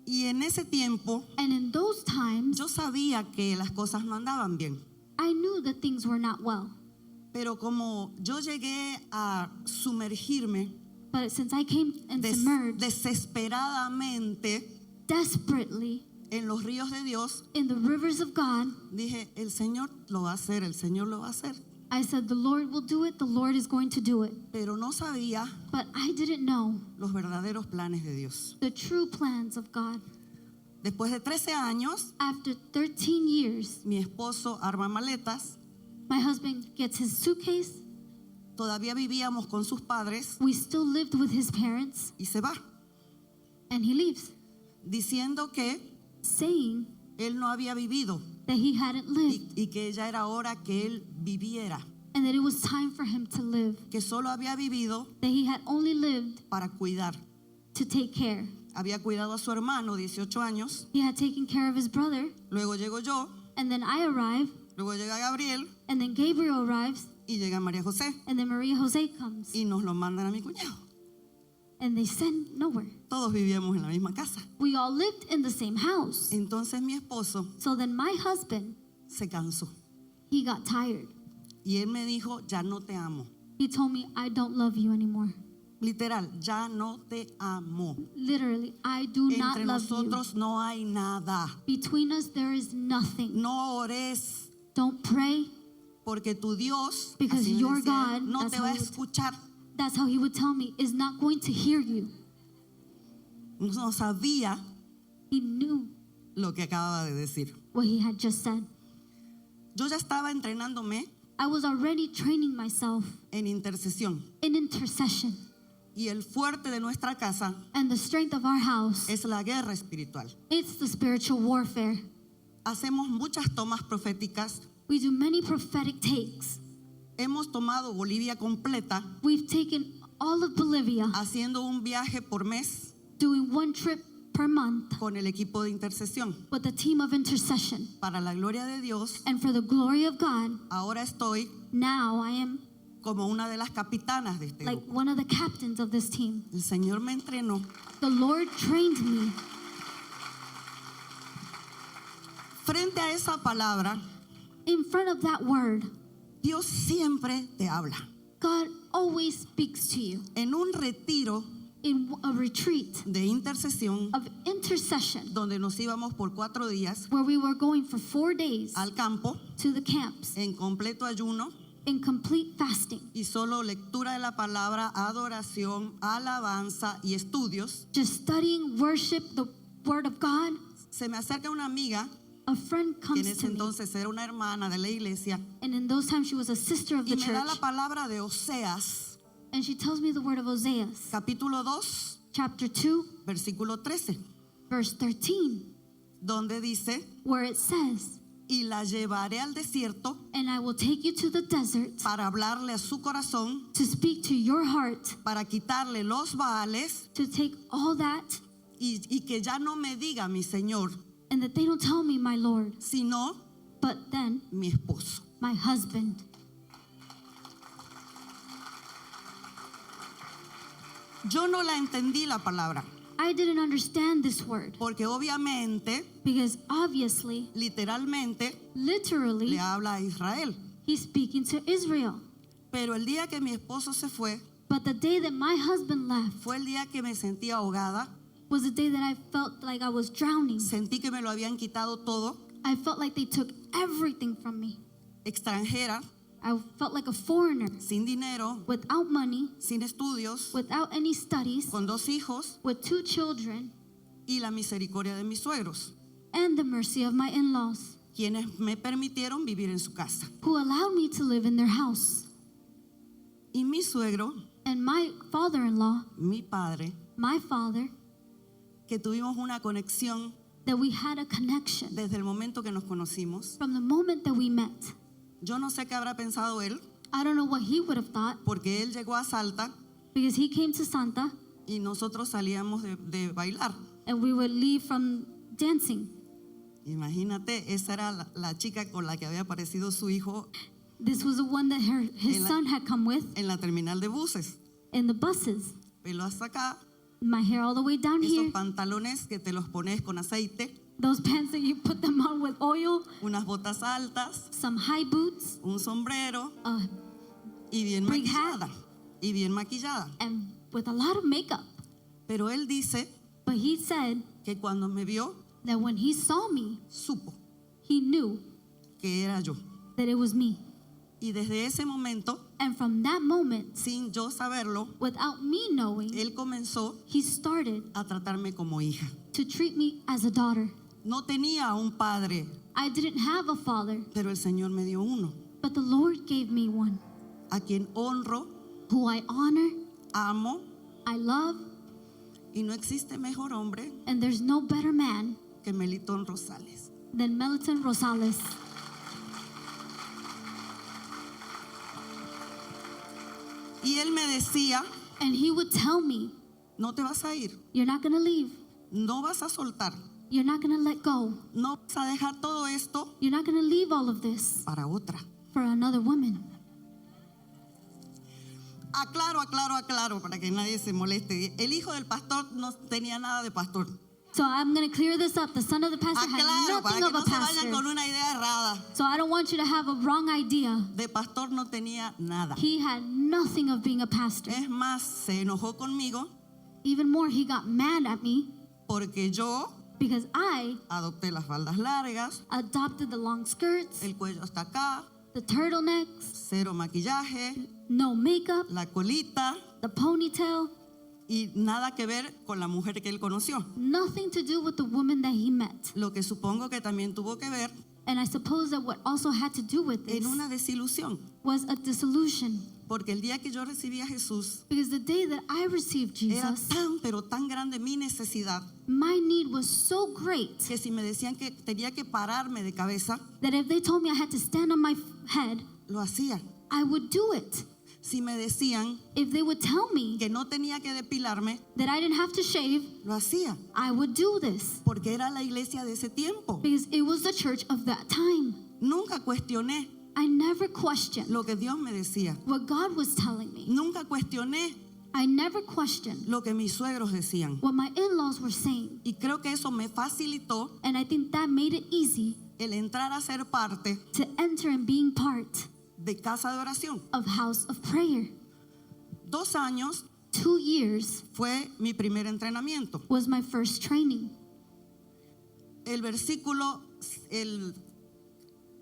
[SPEAKER 1] Y en ese tiempo
[SPEAKER 2] And in those times,
[SPEAKER 1] yo sabía que las cosas no andaban bien,
[SPEAKER 2] I knew that things were not well.
[SPEAKER 1] pero como yo llegué a sumergirme
[SPEAKER 2] But since I came and submerged
[SPEAKER 1] desesperadamente
[SPEAKER 2] desperately
[SPEAKER 1] en los ríos de Dios,
[SPEAKER 2] in the rivers of God,
[SPEAKER 1] dije, el Señor lo va a hacer, el Señor lo va a hacer.
[SPEAKER 2] I said, the Lord will do it, the Lord is going to do it.
[SPEAKER 1] Pero no sabía
[SPEAKER 2] But I didn't know
[SPEAKER 1] los verdaderos planes de Dios.
[SPEAKER 2] the true plans of God.
[SPEAKER 1] Después de 13 años,
[SPEAKER 2] After 13 years,
[SPEAKER 1] mi esposo arma maletas,
[SPEAKER 2] my husband gets his suitcase.
[SPEAKER 1] todavía vivíamos con sus padres
[SPEAKER 2] We still lived with his parents,
[SPEAKER 1] y se va,
[SPEAKER 2] and he leaves,
[SPEAKER 1] diciendo que
[SPEAKER 2] saying
[SPEAKER 1] él no había vivido
[SPEAKER 2] that he hadn't lived
[SPEAKER 1] y que ya era hora que él viviera,
[SPEAKER 2] and that it was time for him to live,
[SPEAKER 1] que solo había vivido
[SPEAKER 2] that he had only lived
[SPEAKER 1] para cuidar.
[SPEAKER 2] to take care.
[SPEAKER 1] Había cuidado a su hermano, 18 años,
[SPEAKER 2] He had taken care of his brother,
[SPEAKER 1] luego llego yo,
[SPEAKER 2] and then I arrive,
[SPEAKER 1] luego llega Gabriel
[SPEAKER 2] and then Gabriel arrives,
[SPEAKER 1] y llega María José
[SPEAKER 2] and then Maria Jose comes,
[SPEAKER 1] y nos lo mandan a mi cuñado.
[SPEAKER 2] and they send nowhere.
[SPEAKER 1] Todos vivíamos en la misma casa.
[SPEAKER 2] We all lived in the same house.
[SPEAKER 1] Entonces mi esposo
[SPEAKER 2] So then my husband,
[SPEAKER 1] se cansó
[SPEAKER 2] he got tired.
[SPEAKER 1] y él me dijo, ya no te amo.
[SPEAKER 2] He told me, I don't love you anymore.
[SPEAKER 1] Literal, ya no te amo.
[SPEAKER 2] Literally, I do not
[SPEAKER 1] Entre
[SPEAKER 2] love you.
[SPEAKER 1] nosotros no hay nada.
[SPEAKER 2] Between us, there is nothing.
[SPEAKER 1] No ores
[SPEAKER 2] Don't pray.
[SPEAKER 1] porque tu Dios,
[SPEAKER 2] Because
[SPEAKER 1] así me
[SPEAKER 2] your
[SPEAKER 1] decía él,
[SPEAKER 2] God,
[SPEAKER 1] no
[SPEAKER 2] that's
[SPEAKER 1] te
[SPEAKER 2] how
[SPEAKER 1] va a
[SPEAKER 2] he would-
[SPEAKER 1] escuchar.
[SPEAKER 2] That's how he would tell me, is not going to hear you.
[SPEAKER 1] No sabía
[SPEAKER 2] He knew
[SPEAKER 1] lo que acababa de decir.
[SPEAKER 2] what he had just said.
[SPEAKER 1] Yo ya estaba entrenándome
[SPEAKER 2] I was already training myself
[SPEAKER 1] en intercesión
[SPEAKER 2] in intercession.
[SPEAKER 1] y el fuerte de nuestra casa
[SPEAKER 2] And the strength of our house,
[SPEAKER 1] es la guerra espiritual.
[SPEAKER 2] it's the spiritual warfare.
[SPEAKER 1] Hacemos muchas tomas proféticas.
[SPEAKER 2] We do many prophetic takes.
[SPEAKER 1] Hemos tomado Bolivia completa
[SPEAKER 2] We've taken all of Bolivia,
[SPEAKER 1] haciendo un viaje por mes
[SPEAKER 2] doing one trip per month
[SPEAKER 1] con el equipo de intercesión.
[SPEAKER 2] with the team of intercession.
[SPEAKER 1] Para la gloria de Dios,
[SPEAKER 2] And for the glory of God,
[SPEAKER 1] ahora estoy
[SPEAKER 2] now I am
[SPEAKER 1] como una de las capitanas de este
[SPEAKER 2] like
[SPEAKER 1] grupo.
[SPEAKER 2] one of the captains of this team.
[SPEAKER 1] El Señor me entrenó.
[SPEAKER 2] The Lord trained me.
[SPEAKER 1] Frente a esa palabra,
[SPEAKER 2] In front of that word,
[SPEAKER 1] Dios siempre te habla.
[SPEAKER 2] God always speaks to you.
[SPEAKER 1] En un retiro
[SPEAKER 2] In a retreat
[SPEAKER 1] de intercesión
[SPEAKER 2] of intercession,
[SPEAKER 1] donde nos íbamos por 4 días
[SPEAKER 2] where we were going for 4 days
[SPEAKER 1] al campo
[SPEAKER 2] to the camps
[SPEAKER 1] en completo ayuno,
[SPEAKER 2] in complete fasting.
[SPEAKER 1] y solo lectura de la palabra, adoración, alabanza y estudios,
[SPEAKER 2] Just studying, worship, the word of God.
[SPEAKER 1] se me acerca una amiga
[SPEAKER 2] A friend
[SPEAKER 1] que en
[SPEAKER 2] comes
[SPEAKER 1] ese
[SPEAKER 2] to me,
[SPEAKER 1] entonces era una hermana de la iglesia
[SPEAKER 2] and in those times she was a sister of
[SPEAKER 1] y
[SPEAKER 2] the
[SPEAKER 1] me da la
[SPEAKER 2] church,
[SPEAKER 1] palabra de Oseas,
[SPEAKER 2] and she tells me the word of Hosea,
[SPEAKER 1] capítulo 2,
[SPEAKER 2] chapter 2,
[SPEAKER 1] versículo 13,
[SPEAKER 2] verse 13,
[SPEAKER 1] donde dice,
[SPEAKER 2] where it says,
[SPEAKER 1] y la llevaré al desierto
[SPEAKER 2] and I will take you to the desert
[SPEAKER 1] para hablarle a su corazón,
[SPEAKER 2] to speak to your heart,
[SPEAKER 1] para quitarle los Baales
[SPEAKER 2] to take all that,
[SPEAKER 1] y que ya no me diga mi Señor,
[SPEAKER 2] and that they don't tell me my Lord,
[SPEAKER 1] sino
[SPEAKER 2] but then
[SPEAKER 1] mi esposo.
[SPEAKER 2] my husband.
[SPEAKER 1] Yo no la entendí la palabra,
[SPEAKER 2] I didn't understand this word
[SPEAKER 1] porque obviamente,
[SPEAKER 2] because obviously,
[SPEAKER 1] literalmente,
[SPEAKER 2] literally,
[SPEAKER 1] le habla a Israel.
[SPEAKER 2] he's speaking to Israel.
[SPEAKER 1] Pero el día que mi esposo se fue,
[SPEAKER 2] But the day that my husband left
[SPEAKER 1] fue el día que me sentí ahogada,
[SPEAKER 2] was the day that I felt like I was drowning.
[SPEAKER 1] sentí que me lo habían quitado todo,
[SPEAKER 2] I felt like they took everything from me.
[SPEAKER 1] extranjera,
[SPEAKER 2] I felt like a foreigner,
[SPEAKER 1] sin dinero,
[SPEAKER 2] without money,
[SPEAKER 1] sin estudios,
[SPEAKER 2] without any studies,
[SPEAKER 1] con 2 hijos
[SPEAKER 2] with 2 children,
[SPEAKER 1] y la misericordia de mis suegros,
[SPEAKER 2] and the mercy of my in-laws,
[SPEAKER 1] quienes me permitieron vivir en su casa.
[SPEAKER 2] who allowed me to live in their house.
[SPEAKER 1] Y mi suegro,
[SPEAKER 2] And my father-in-law,
[SPEAKER 1] mi padre,
[SPEAKER 2] my father,
[SPEAKER 1] que tuvimos una conexión
[SPEAKER 2] that we had a connection
[SPEAKER 1] desde el momento que nos conocimos.
[SPEAKER 2] from the moment that we met.
[SPEAKER 1] Yo no sé qué habrá pensado él,
[SPEAKER 2] I don't know what he would have thought,
[SPEAKER 1] porque él llegó a Salta
[SPEAKER 2] because he came to Santa
[SPEAKER 1] y nosotros salíamos de bailar.
[SPEAKER 2] and we would leave from dancing.
[SPEAKER 1] Imagínate, esa era la chica con la que había aparecido su hijo
[SPEAKER 2] This was the one that his
[SPEAKER 1] En la-
[SPEAKER 2] son had come with
[SPEAKER 1] en la terminal de buses.
[SPEAKER 2] in the buses.
[SPEAKER 1] Pelo hasta acá,
[SPEAKER 2] My hair all the way down
[SPEAKER 1] esos
[SPEAKER 2] here,
[SPEAKER 1] pantalones que te los pones con aceite,
[SPEAKER 2] those pants that you put them on with oil,
[SPEAKER 1] unas botas altas,
[SPEAKER 2] some high boots,
[SPEAKER 1] un sombrero
[SPEAKER 2] uh,
[SPEAKER 1] y bien
[SPEAKER 2] Big hat.
[SPEAKER 1] maquillada. Y bien maquillada.
[SPEAKER 2] and with a lot of makeup.
[SPEAKER 1] Pero él dice
[SPEAKER 2] But he said
[SPEAKER 1] que cuando me vio,
[SPEAKER 2] that when he saw me,
[SPEAKER 1] supo
[SPEAKER 2] he knew
[SPEAKER 1] que era yo.
[SPEAKER 2] that it was me.
[SPEAKER 1] Y desde ese momento,
[SPEAKER 2] And from that moment,
[SPEAKER 1] sin yo saberlo,
[SPEAKER 2] without me knowing,
[SPEAKER 1] él comenzó
[SPEAKER 2] he started
[SPEAKER 1] a tratarme como hija.
[SPEAKER 2] to treat me as a daughter.
[SPEAKER 1] No tenía un padre,
[SPEAKER 2] I didn't have a father,
[SPEAKER 1] pero el Señor me dio uno,
[SPEAKER 2] but the Lord gave me one
[SPEAKER 1] a quien honro,
[SPEAKER 2] who I honor,
[SPEAKER 1] amo,
[SPEAKER 2] I love,
[SPEAKER 1] y no existe mejor hombre
[SPEAKER 2] and there's no better man
[SPEAKER 1] que Melitón Rosales.
[SPEAKER 2] than Meliton Rosales.
[SPEAKER 1] Y él me decía,
[SPEAKER 2] And he would tell me,
[SPEAKER 1] no te vas a ir,
[SPEAKER 2] you're not going to leave.
[SPEAKER 1] no vas a soltar,
[SPEAKER 2] You're not going to let go.
[SPEAKER 1] no vas a dejar todo esto
[SPEAKER 2] You're not going to leave all of this
[SPEAKER 1] para otra.
[SPEAKER 2] for another woman.
[SPEAKER 1] Aclaro, para que nadie se moleste. El hijo del pastor no tenía nada de pastor.
[SPEAKER 2] So I'm going to clear this up. The son of the pastor had
[SPEAKER 1] Aclaro, para
[SPEAKER 2] nothing
[SPEAKER 1] que
[SPEAKER 2] of
[SPEAKER 1] no
[SPEAKER 2] a
[SPEAKER 1] se vayan con
[SPEAKER 2] pastor.
[SPEAKER 1] una idea errada.
[SPEAKER 2] So I don't want you to have a wrong idea.
[SPEAKER 1] De pastor no tenía nada.
[SPEAKER 2] He had nothing of being a pastor.
[SPEAKER 1] Es más, se enojó conmigo
[SPEAKER 2] Even more, he got mad at me
[SPEAKER 1] porque yo
[SPEAKER 2] because I
[SPEAKER 1] adopté las faldas largas,
[SPEAKER 2] adopted the long skirts,
[SPEAKER 1] el cuello hasta acá,
[SPEAKER 2] the turtlenecks,
[SPEAKER 1] cero maquillaje,
[SPEAKER 2] no makeup,
[SPEAKER 1] la colita
[SPEAKER 2] the ponytail,
[SPEAKER 1] y nada que ver con la mujer que él conoció.
[SPEAKER 2] nothing to do with the woman that he met.
[SPEAKER 1] Lo que supongo que también tuvo que ver
[SPEAKER 2] And I suppose that what also had to do with this
[SPEAKER 1] en una desilusión,
[SPEAKER 2] was a disillusion.
[SPEAKER 1] porque el día que yo recibí a Jesús
[SPEAKER 2] Because the day that I received
[SPEAKER 1] era
[SPEAKER 2] Jesus,
[SPEAKER 1] tan pero tan grande mi necesidad
[SPEAKER 2] my need was so great
[SPEAKER 1] que si me decían que tenía que pararme de cabeza,
[SPEAKER 2] that if they told me I had to stand on my head,
[SPEAKER 1] lo hacía.
[SPEAKER 2] I would do it.
[SPEAKER 1] Si me decían
[SPEAKER 2] If they would tell me
[SPEAKER 1] que no tenía que depilarme,
[SPEAKER 2] that I didn't have to shave,
[SPEAKER 1] lo hacía,
[SPEAKER 2] I would do this.
[SPEAKER 1] porque era la iglesia de ese tiempo.
[SPEAKER 2] Because it was the church of that time.
[SPEAKER 1] Nunca cuestioné
[SPEAKER 2] I never questioned
[SPEAKER 1] lo que Dios me decía.
[SPEAKER 2] what God was telling me.
[SPEAKER 1] Nunca cuestioné
[SPEAKER 2] I never questioned
[SPEAKER 1] lo que mis suegros decían.
[SPEAKER 2] what my in-laws were saying.
[SPEAKER 1] Y creo que eso me facilitó
[SPEAKER 2] And I think that made it easy
[SPEAKER 1] el entrar a ser parte
[SPEAKER 2] to enter in being part
[SPEAKER 1] de casa de oración.
[SPEAKER 2] of House of Prayer.
[SPEAKER 1] 2 años
[SPEAKER 2] 2 years
[SPEAKER 1] fue mi primer entrenamiento.
[SPEAKER 2] was my first training.
[SPEAKER 1] El versículo,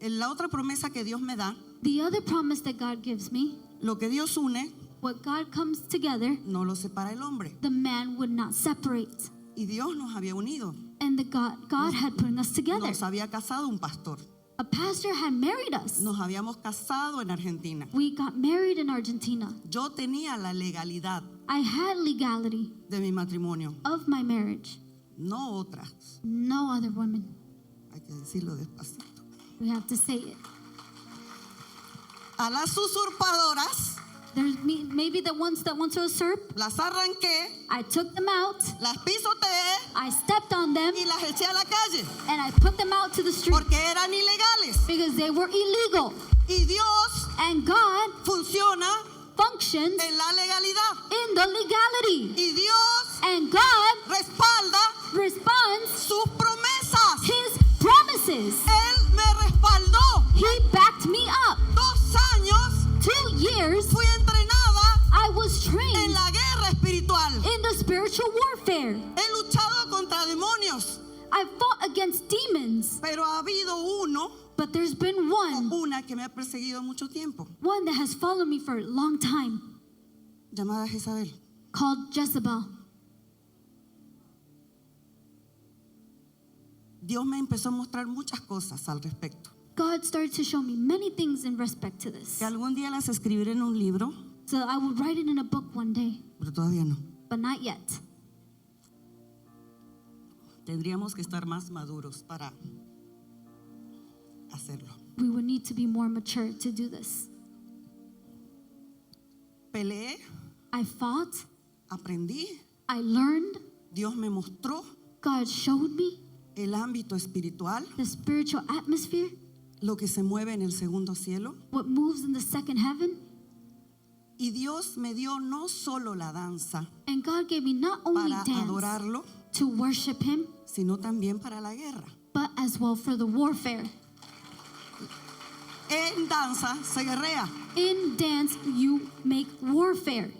[SPEAKER 1] la otra promesa que Dios me da
[SPEAKER 2] The other promise that God gives me,
[SPEAKER 1] Lo que Dios une,
[SPEAKER 2] what God comes together,
[SPEAKER 1] no lo separa el hombre.
[SPEAKER 2] the man would not separate.
[SPEAKER 1] Y Dios nos había unido.
[SPEAKER 2] And God had put us together.
[SPEAKER 1] Nos había casado un pastor.
[SPEAKER 2] A pastor had married us.
[SPEAKER 1] Nos habíamos casado en Argentina.
[SPEAKER 2] We got married in Argentina.
[SPEAKER 1] Yo tenía la legalidad
[SPEAKER 2] I had legality
[SPEAKER 1] de mi matrimonio,
[SPEAKER 2] of my marriage.
[SPEAKER 1] no otras.
[SPEAKER 2] No other woman.
[SPEAKER 1] Hay que decirlo despacito.
[SPEAKER 2] We have to say it.
[SPEAKER 1] A las usurpadoras
[SPEAKER 2] There's maybe the ones that want to usurp.
[SPEAKER 1] las arranqué,
[SPEAKER 2] I took them out.
[SPEAKER 1] las pisoteé
[SPEAKER 2] I stepped on them
[SPEAKER 1] y las eché a la calle
[SPEAKER 2] and I put them out to the street
[SPEAKER 1] porque eran ilegales.
[SPEAKER 2] because they were illegal.
[SPEAKER 1] Y Dios
[SPEAKER 2] And God
[SPEAKER 1] funciona
[SPEAKER 2] functions
[SPEAKER 1] en la legalidad.
[SPEAKER 2] in the legality.
[SPEAKER 1] Y Dios
[SPEAKER 2] And God
[SPEAKER 1] respalda
[SPEAKER 2] responds
[SPEAKER 1] sus promesas.
[SPEAKER 2] His promises.
[SPEAKER 1] Él me respaldó.
[SPEAKER 2] He backed me up.
[SPEAKER 1] 2 años
[SPEAKER 2] 2 years
[SPEAKER 1] fui entrenada
[SPEAKER 2] I was
[SPEAKER 1] en
[SPEAKER 2] trained
[SPEAKER 1] la guerra espiritual.
[SPEAKER 2] in the spiritual warfare.
[SPEAKER 1] He luchado contra demonios,
[SPEAKER 2] I fought against demons,
[SPEAKER 1] pero ha habido uno
[SPEAKER 2] but there's been
[SPEAKER 1] o una que me ha perseguido mucho tiempo,
[SPEAKER 2] one that has followed me for a long time,
[SPEAKER 1] llamada Jezabel.
[SPEAKER 2] called Jezebel.
[SPEAKER 1] Dios me empezó a mostrar muchas cosas al respecto,
[SPEAKER 2] God started to show me many things in respect to this.
[SPEAKER 1] que algún día las escribiré en un libro,
[SPEAKER 2] So I would write it in a book one day,
[SPEAKER 1] pero todavía no.
[SPEAKER 2] but not yet.
[SPEAKER 1] Tendríamos que estar más maduros para hacerlo.
[SPEAKER 2] We would need to be more mature to do this.
[SPEAKER 1] Peleé,
[SPEAKER 2] I fought,
[SPEAKER 1] aprendí,
[SPEAKER 2] I learned,
[SPEAKER 1] Dios me mostró
[SPEAKER 2] God showed me
[SPEAKER 1] el ámbito espiritual,
[SPEAKER 2] the spiritual atmosphere,
[SPEAKER 1] lo que se mueve en el segundo cielo.
[SPEAKER 2] what moves in the second heaven.
[SPEAKER 1] Y Dios me dio no solo la danza
[SPEAKER 2] And God gave me not only
[SPEAKER 1] para
[SPEAKER 2] dance
[SPEAKER 1] adorarlo,
[SPEAKER 2] to worship Him,
[SPEAKER 1] sino también para la guerra.
[SPEAKER 2] but as well for the warfare.
[SPEAKER 1] En danza se guerrea.
[SPEAKER 2] In dance, you make warfare.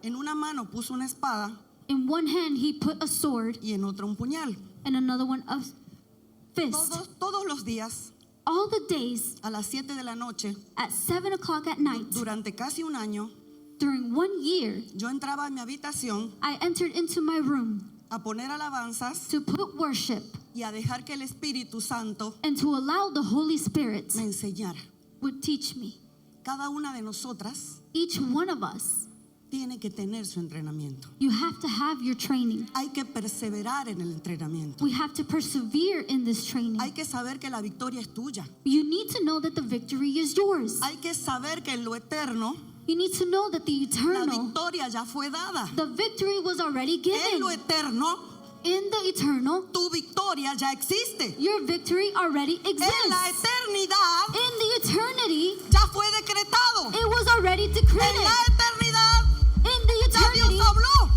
[SPEAKER 1] En una mano puso una espada
[SPEAKER 2] In one hand, He put a sword,
[SPEAKER 1] y en otra un puñal.
[SPEAKER 2] and another one a fist.
[SPEAKER 1] Todos los días,
[SPEAKER 2] All the days
[SPEAKER 1] a las 7 de la noche,
[SPEAKER 2] at 7 o'clock at night,
[SPEAKER 1] durante casi un año,
[SPEAKER 2] during 1 year,
[SPEAKER 1] yo entraba en mi habitación
[SPEAKER 2] I entered into my room
[SPEAKER 1] a poner alabanzas
[SPEAKER 2] to put worship
[SPEAKER 1] y a dejar que el Espíritu Santo
[SPEAKER 2] and to allow the Holy Spirit
[SPEAKER 1] me enseñara.
[SPEAKER 2] would teach me.
[SPEAKER 1] Cada una de nosotras
[SPEAKER 2] Each one of us,
[SPEAKER 1] tiene que tener su entrenamiento.
[SPEAKER 2] you have to have your training.
[SPEAKER 1] Hay que perseverar en el entrenamiento.
[SPEAKER 2] We have to persevere in this training.
[SPEAKER 1] Hay que saber que la victoria es tuya.
[SPEAKER 2] You need to know that the victory is yours.
[SPEAKER 1] Hay que saber que en lo eterno
[SPEAKER 2] You need to know that the
[SPEAKER 1] la
[SPEAKER 2] eternal,
[SPEAKER 1] victoria ya fue dada.
[SPEAKER 2] the victory was already
[SPEAKER 1] En lo
[SPEAKER 2] given.
[SPEAKER 1] eterno,
[SPEAKER 2] In the eternal,
[SPEAKER 1] tu victoria ya existe.
[SPEAKER 2] your victory already
[SPEAKER 1] En la
[SPEAKER 2] exists.
[SPEAKER 1] eternidad
[SPEAKER 2] In the eternity,
[SPEAKER 1] ya fue decretado.
[SPEAKER 2] it was already
[SPEAKER 1] En
[SPEAKER 2] decreted.
[SPEAKER 1] la eternidad
[SPEAKER 2] In the
[SPEAKER 1] ya Dios
[SPEAKER 2] eternity,
[SPEAKER 1] habló.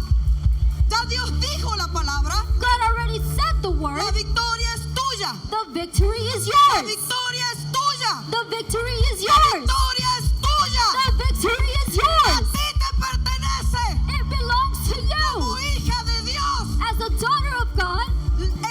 [SPEAKER 1] Ya Dios dijo la palabra.
[SPEAKER 2] God already said the word.
[SPEAKER 1] La victoria es tuya.
[SPEAKER 2] The victory is
[SPEAKER 1] La
[SPEAKER 2] yours.
[SPEAKER 1] victoria es tuya.
[SPEAKER 2] The victory is
[SPEAKER 1] La
[SPEAKER 2] yours.
[SPEAKER 1] victoria es tuya.
[SPEAKER 2] The victory is
[SPEAKER 1] A
[SPEAKER 2] yours.
[SPEAKER 1] ti te pertenece.
[SPEAKER 2] It belongs to
[SPEAKER 1] Como
[SPEAKER 2] you.
[SPEAKER 1] hija de Dios.
[SPEAKER 2] As a daughter of God,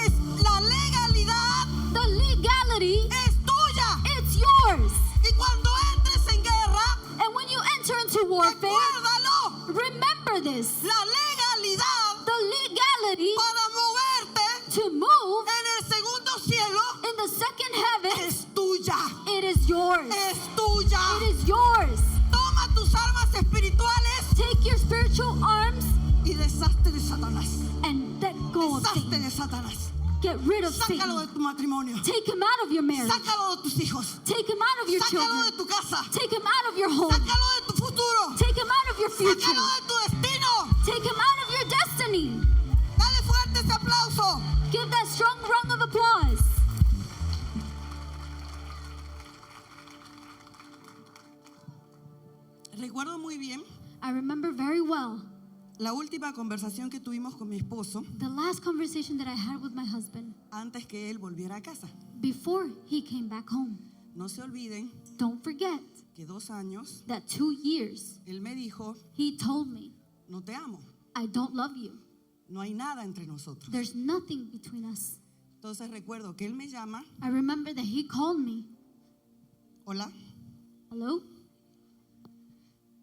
[SPEAKER 1] Es la legalidad
[SPEAKER 2] the legality,
[SPEAKER 1] es tuya.
[SPEAKER 2] it's yours.
[SPEAKER 1] Y cuando entres en guerra,
[SPEAKER 2] And when you enter into warfare,
[SPEAKER 1] recuérdalo.
[SPEAKER 2] remember this.
[SPEAKER 1] La legalidad
[SPEAKER 2] The legality
[SPEAKER 1] para moverte
[SPEAKER 2] to move
[SPEAKER 1] en el segundo cielo
[SPEAKER 2] in the second heaven,
[SPEAKER 1] es tuya.
[SPEAKER 2] it is yours.
[SPEAKER 1] Es tuya.
[SPEAKER 2] It is yours.
[SPEAKER 1] Toma tus armas espirituales
[SPEAKER 2] Take your spiritual arms
[SPEAKER 1] y deshazte de Satanás.
[SPEAKER 2] and let go of
[SPEAKER 1] Deshazte
[SPEAKER 2] Satan.
[SPEAKER 1] de Satanás.
[SPEAKER 2] Get rid of
[SPEAKER 1] Sácalo
[SPEAKER 2] Satan.
[SPEAKER 1] de tu matrimonio.
[SPEAKER 2] Take him out of your marriage.
[SPEAKER 1] Sácalo de tus hijos.
[SPEAKER 2] Take him out of your
[SPEAKER 1] Sácalo
[SPEAKER 2] children.
[SPEAKER 1] de tu casa.
[SPEAKER 2] Take him out of your home.
[SPEAKER 1] Sácalo de tu futuro.
[SPEAKER 2] Take him out of your future.
[SPEAKER 1] Sácalo de tu destino.
[SPEAKER 2] Take him out of your destiny.
[SPEAKER 1] Dale fuerte ese aplauso.
[SPEAKER 2] Give that strong rung of applause.
[SPEAKER 1] Recuerdo muy bien
[SPEAKER 2] I remember very well
[SPEAKER 1] la última conversación que tuvimos con mi esposo
[SPEAKER 2] the last conversation that I had with my husband
[SPEAKER 1] antes que él volviera a casa.
[SPEAKER 2] before he came back home.
[SPEAKER 1] No se olviden
[SPEAKER 2] Don't forget
[SPEAKER 1] que 2 años
[SPEAKER 2] that 2 years
[SPEAKER 1] él me dijo,
[SPEAKER 2] he told me,
[SPEAKER 1] no te amo,
[SPEAKER 2] I don't love you.
[SPEAKER 1] no hay nada entre nosotros.
[SPEAKER 2] There's nothing between us.
[SPEAKER 1] Entonces recuerdo que él me llama,
[SPEAKER 2] I remember that he called me.
[SPEAKER 1] hola,
[SPEAKER 2] Hello?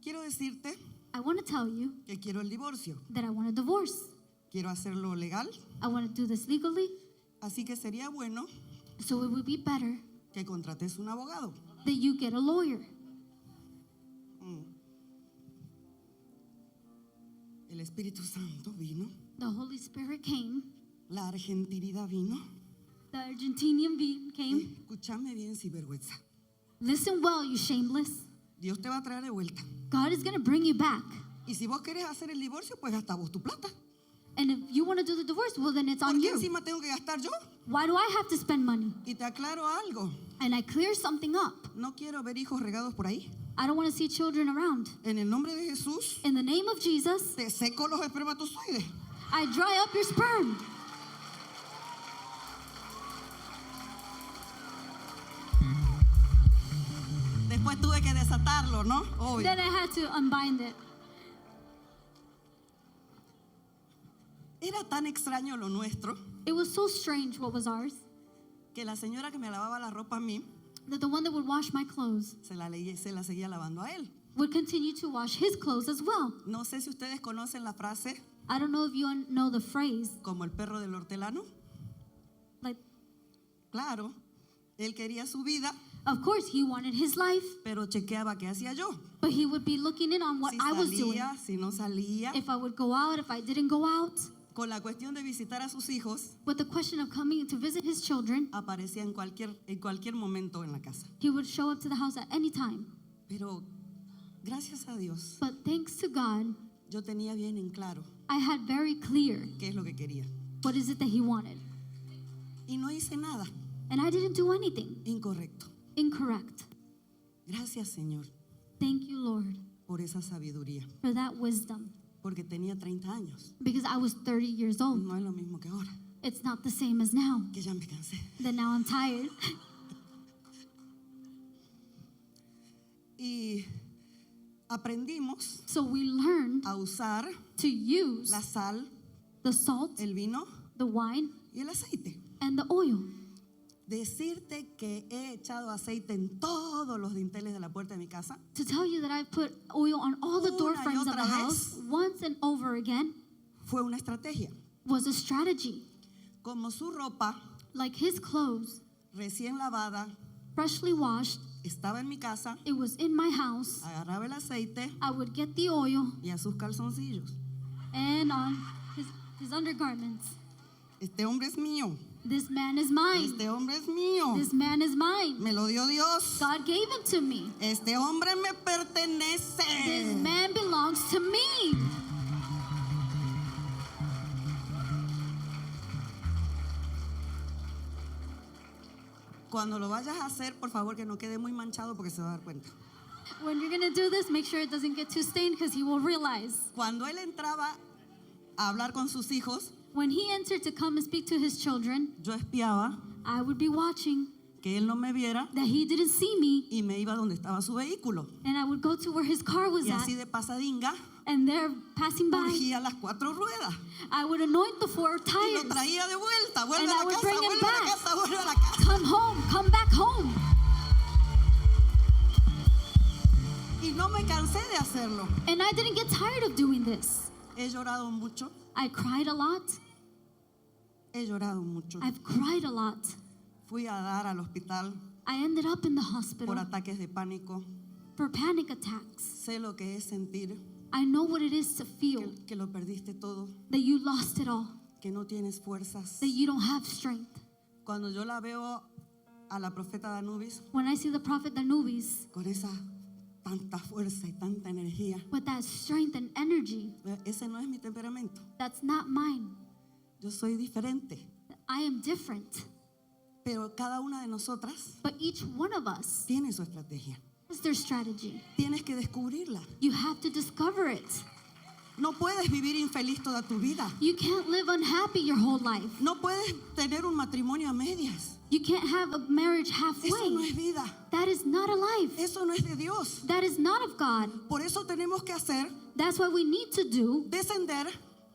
[SPEAKER 1] Quiero decirte
[SPEAKER 2] I want to tell you
[SPEAKER 1] que quiero el divorcio.
[SPEAKER 2] that I want a divorce.
[SPEAKER 1] Quiero hacerlo legal.
[SPEAKER 2] I want to do this legally,
[SPEAKER 1] Así que sería bueno
[SPEAKER 2] so it would be better
[SPEAKER 1] que contrates un abogado.
[SPEAKER 2] that you get a lawyer.
[SPEAKER 1] El Espíritu Santo vino.
[SPEAKER 2] The Holy Spirit came.
[SPEAKER 1] La argentinidad vino.
[SPEAKER 2] The Argentinian came.
[SPEAKER 1] Escúchame bien, sinvergüenza.
[SPEAKER 2] Listen well, you shameless.
[SPEAKER 1] Dios te va a traer de vuelta.
[SPEAKER 2] God is going to bring you back.
[SPEAKER 1] Y si vos querés hacer el divorcio, pues gasta vos tu plata.
[SPEAKER 2] And if you want to do the divorce, well, then it's
[SPEAKER 1] ¿Por
[SPEAKER 2] on
[SPEAKER 1] qué
[SPEAKER 2] you.
[SPEAKER 1] encima tengo que gastar yo?
[SPEAKER 2] Why do I have to spend money?
[SPEAKER 1] Y te aclaro algo.
[SPEAKER 2] And I clear something up.
[SPEAKER 1] No quiero ver hijos regados por ahí.
[SPEAKER 2] I don't want to see children around.
[SPEAKER 1] En el nombre de Jesús,
[SPEAKER 2] In the name of Jesus,
[SPEAKER 1] te seco los espermatozoides.
[SPEAKER 2] I dry up your sperm.
[SPEAKER 1] Después tuve que desatarlo, ¿no? Obvio.
[SPEAKER 2] Then I had to unbind it.
[SPEAKER 1] Era tan extraño lo nuestro
[SPEAKER 2] It was so strange what was ours
[SPEAKER 1] que la señora que me lavaba la ropa a mí
[SPEAKER 2] that the one that would wash my clothes
[SPEAKER 1] se la seguía lavando a él.
[SPEAKER 2] would continue to wash his clothes as well.
[SPEAKER 1] No sé si ustedes conocen la frase
[SPEAKER 2] I don't know if you know the phrase,
[SPEAKER 1] como el perro del hortelano.
[SPEAKER 2] like,
[SPEAKER 1] Claro, él quería su vida,
[SPEAKER 2] of course, he wanted his life,
[SPEAKER 1] pero chequeaba qué hacía yo.
[SPEAKER 2] but he would be looking in on what
[SPEAKER 1] Si
[SPEAKER 2] I was doing.
[SPEAKER 1] salía, si no salía.
[SPEAKER 2] If I would go out, if I didn't go out.
[SPEAKER 1] Con la cuestión de visitar a sus hijos,
[SPEAKER 2] With the question of coming to visit his children,
[SPEAKER 1] aparecía en cualquier momento en la casa.
[SPEAKER 2] he would show up to the house at any time.
[SPEAKER 1] Pero gracias a Dios,
[SPEAKER 2] But thanks to God,
[SPEAKER 1] yo tenía bien en claro
[SPEAKER 2] I had very clear
[SPEAKER 1] qué es lo que quería.
[SPEAKER 2] what is it that he wanted.
[SPEAKER 1] Y no hice nada
[SPEAKER 2] And I didn't do anything
[SPEAKER 1] incorrecto.
[SPEAKER 2] incorrect.
[SPEAKER 1] Gracias, Señor,
[SPEAKER 2] Thank you, Lord,
[SPEAKER 1] por esa sabiduría.
[SPEAKER 2] for that wisdom.
[SPEAKER 1] Porque tenía 30 años.
[SPEAKER 2] Because I was 30 years old.
[SPEAKER 1] No es lo mismo que ahora,
[SPEAKER 2] It's not the same as now.
[SPEAKER 1] que ya me cansé.
[SPEAKER 2] That now I'm tired.
[SPEAKER 1] Y aprendimos
[SPEAKER 2] So we learned
[SPEAKER 1] a usar
[SPEAKER 2] to use
[SPEAKER 1] la sal,
[SPEAKER 2] the salt,
[SPEAKER 1] el vino
[SPEAKER 2] the wine,
[SPEAKER 1] y el aceite.
[SPEAKER 2] and the oil.
[SPEAKER 1] Decirte que he echado aceite en todos los dinteles de la puerta de mi casa
[SPEAKER 2] To tell you that I put oil on all the door
[SPEAKER 1] Una y
[SPEAKER 2] frames of the
[SPEAKER 1] otra
[SPEAKER 2] house
[SPEAKER 1] vez.
[SPEAKER 2] once and over again
[SPEAKER 1] fue una estrategia.
[SPEAKER 2] was a strategy.
[SPEAKER 1] Como su ropa
[SPEAKER 2] Like his clothes,
[SPEAKER 1] recién lavada
[SPEAKER 2] freshly washed,
[SPEAKER 1] estaba en mi casa,
[SPEAKER 2] it was in my house.
[SPEAKER 1] agarraba el aceite
[SPEAKER 2] I would get the oil
[SPEAKER 1] y a sus calzoncillos.
[SPEAKER 2] and on his undergarments.
[SPEAKER 1] Este hombre es mío.
[SPEAKER 2] This man is mine.
[SPEAKER 1] Este hombre es mío.
[SPEAKER 2] This man is mine.
[SPEAKER 1] Me lo dio Dios.
[SPEAKER 2] God gave him to me.
[SPEAKER 1] Este hombre me
[SPEAKER 2] This
[SPEAKER 1] pertenece.
[SPEAKER 2] man belongs to me.
[SPEAKER 1] Cuando lo vayas a hacer, por favor, que no quede muy manchado porque se va a dar cuenta.
[SPEAKER 2] When you're going to do this, make sure it doesn't get too stained because he will realize.
[SPEAKER 1] Cuando él entraba a hablar con sus hijos,
[SPEAKER 2] When he entered to come and speak to his children,
[SPEAKER 1] yo espiaba
[SPEAKER 2] I would be watching
[SPEAKER 1] que él no me viera
[SPEAKER 2] that he didn't see me,
[SPEAKER 1] y me iba donde estaba su vehículo.
[SPEAKER 2] and I would go to where his car was
[SPEAKER 1] Y
[SPEAKER 2] at,
[SPEAKER 1] así de pasadinga,
[SPEAKER 2] and there passing by,
[SPEAKER 1] urgía las 4 ruedas
[SPEAKER 2] I would anoint the 4
[SPEAKER 1] y lo
[SPEAKER 2] tires.
[SPEAKER 1] traía de vuelta. Vuelve
[SPEAKER 2] And
[SPEAKER 1] a
[SPEAKER 2] I
[SPEAKER 1] la
[SPEAKER 2] would
[SPEAKER 1] casa,
[SPEAKER 2] bring him
[SPEAKER 1] vuelve a la
[SPEAKER 2] back.
[SPEAKER 1] casa, vuelve a la casa.
[SPEAKER 2] Come home, come back home.
[SPEAKER 1] Y no me cansé de hacerlo.
[SPEAKER 2] And I didn't get tired of doing this.
[SPEAKER 1] He llorado mucho,
[SPEAKER 2] I cried a lot.
[SPEAKER 1] he llorado mucho.
[SPEAKER 2] I've cried a lot.
[SPEAKER 1] Fui a dar al hospital
[SPEAKER 2] I ended up in the
[SPEAKER 1] por
[SPEAKER 2] hospital
[SPEAKER 1] ataques de pánico.
[SPEAKER 2] for panic attacks.
[SPEAKER 1] Sé lo que es sentir
[SPEAKER 2] I know what it is to feel
[SPEAKER 1] que lo perdiste todo,
[SPEAKER 2] that you lost it all,
[SPEAKER 1] que no tienes fuerzas.
[SPEAKER 2] that you don't have strength.
[SPEAKER 1] Cuando yo la veo a la profeta Danubis
[SPEAKER 2] When I see the prophet Danubis
[SPEAKER 1] con esa tanta fuerza y tanta energía,
[SPEAKER 2] with that strength and energy,
[SPEAKER 1] ese no es mi temperamento.
[SPEAKER 2] that's not mine.
[SPEAKER 1] Yo soy diferente.
[SPEAKER 2] I am different.
[SPEAKER 1] Pero cada una de nosotras
[SPEAKER 2] But each one of us
[SPEAKER 1] tiene su estrategia.
[SPEAKER 2] has their strategy.
[SPEAKER 1] Tienes que descubrirla.
[SPEAKER 2] You have to discover it.
[SPEAKER 1] No puedes vivir infeliz toda tu vida.
[SPEAKER 2] You can't live unhappy your whole life.
[SPEAKER 1] No puedes tener un matrimonio a medias.
[SPEAKER 2] You can't have a marriage
[SPEAKER 1] Eso no
[SPEAKER 2] halfway.
[SPEAKER 1] es vida.
[SPEAKER 2] That is not a life.
[SPEAKER 1] Eso no es de Dios.
[SPEAKER 2] That is not of God.
[SPEAKER 1] Por eso tenemos que hacer,
[SPEAKER 2] That's why we need to do,
[SPEAKER 1] descender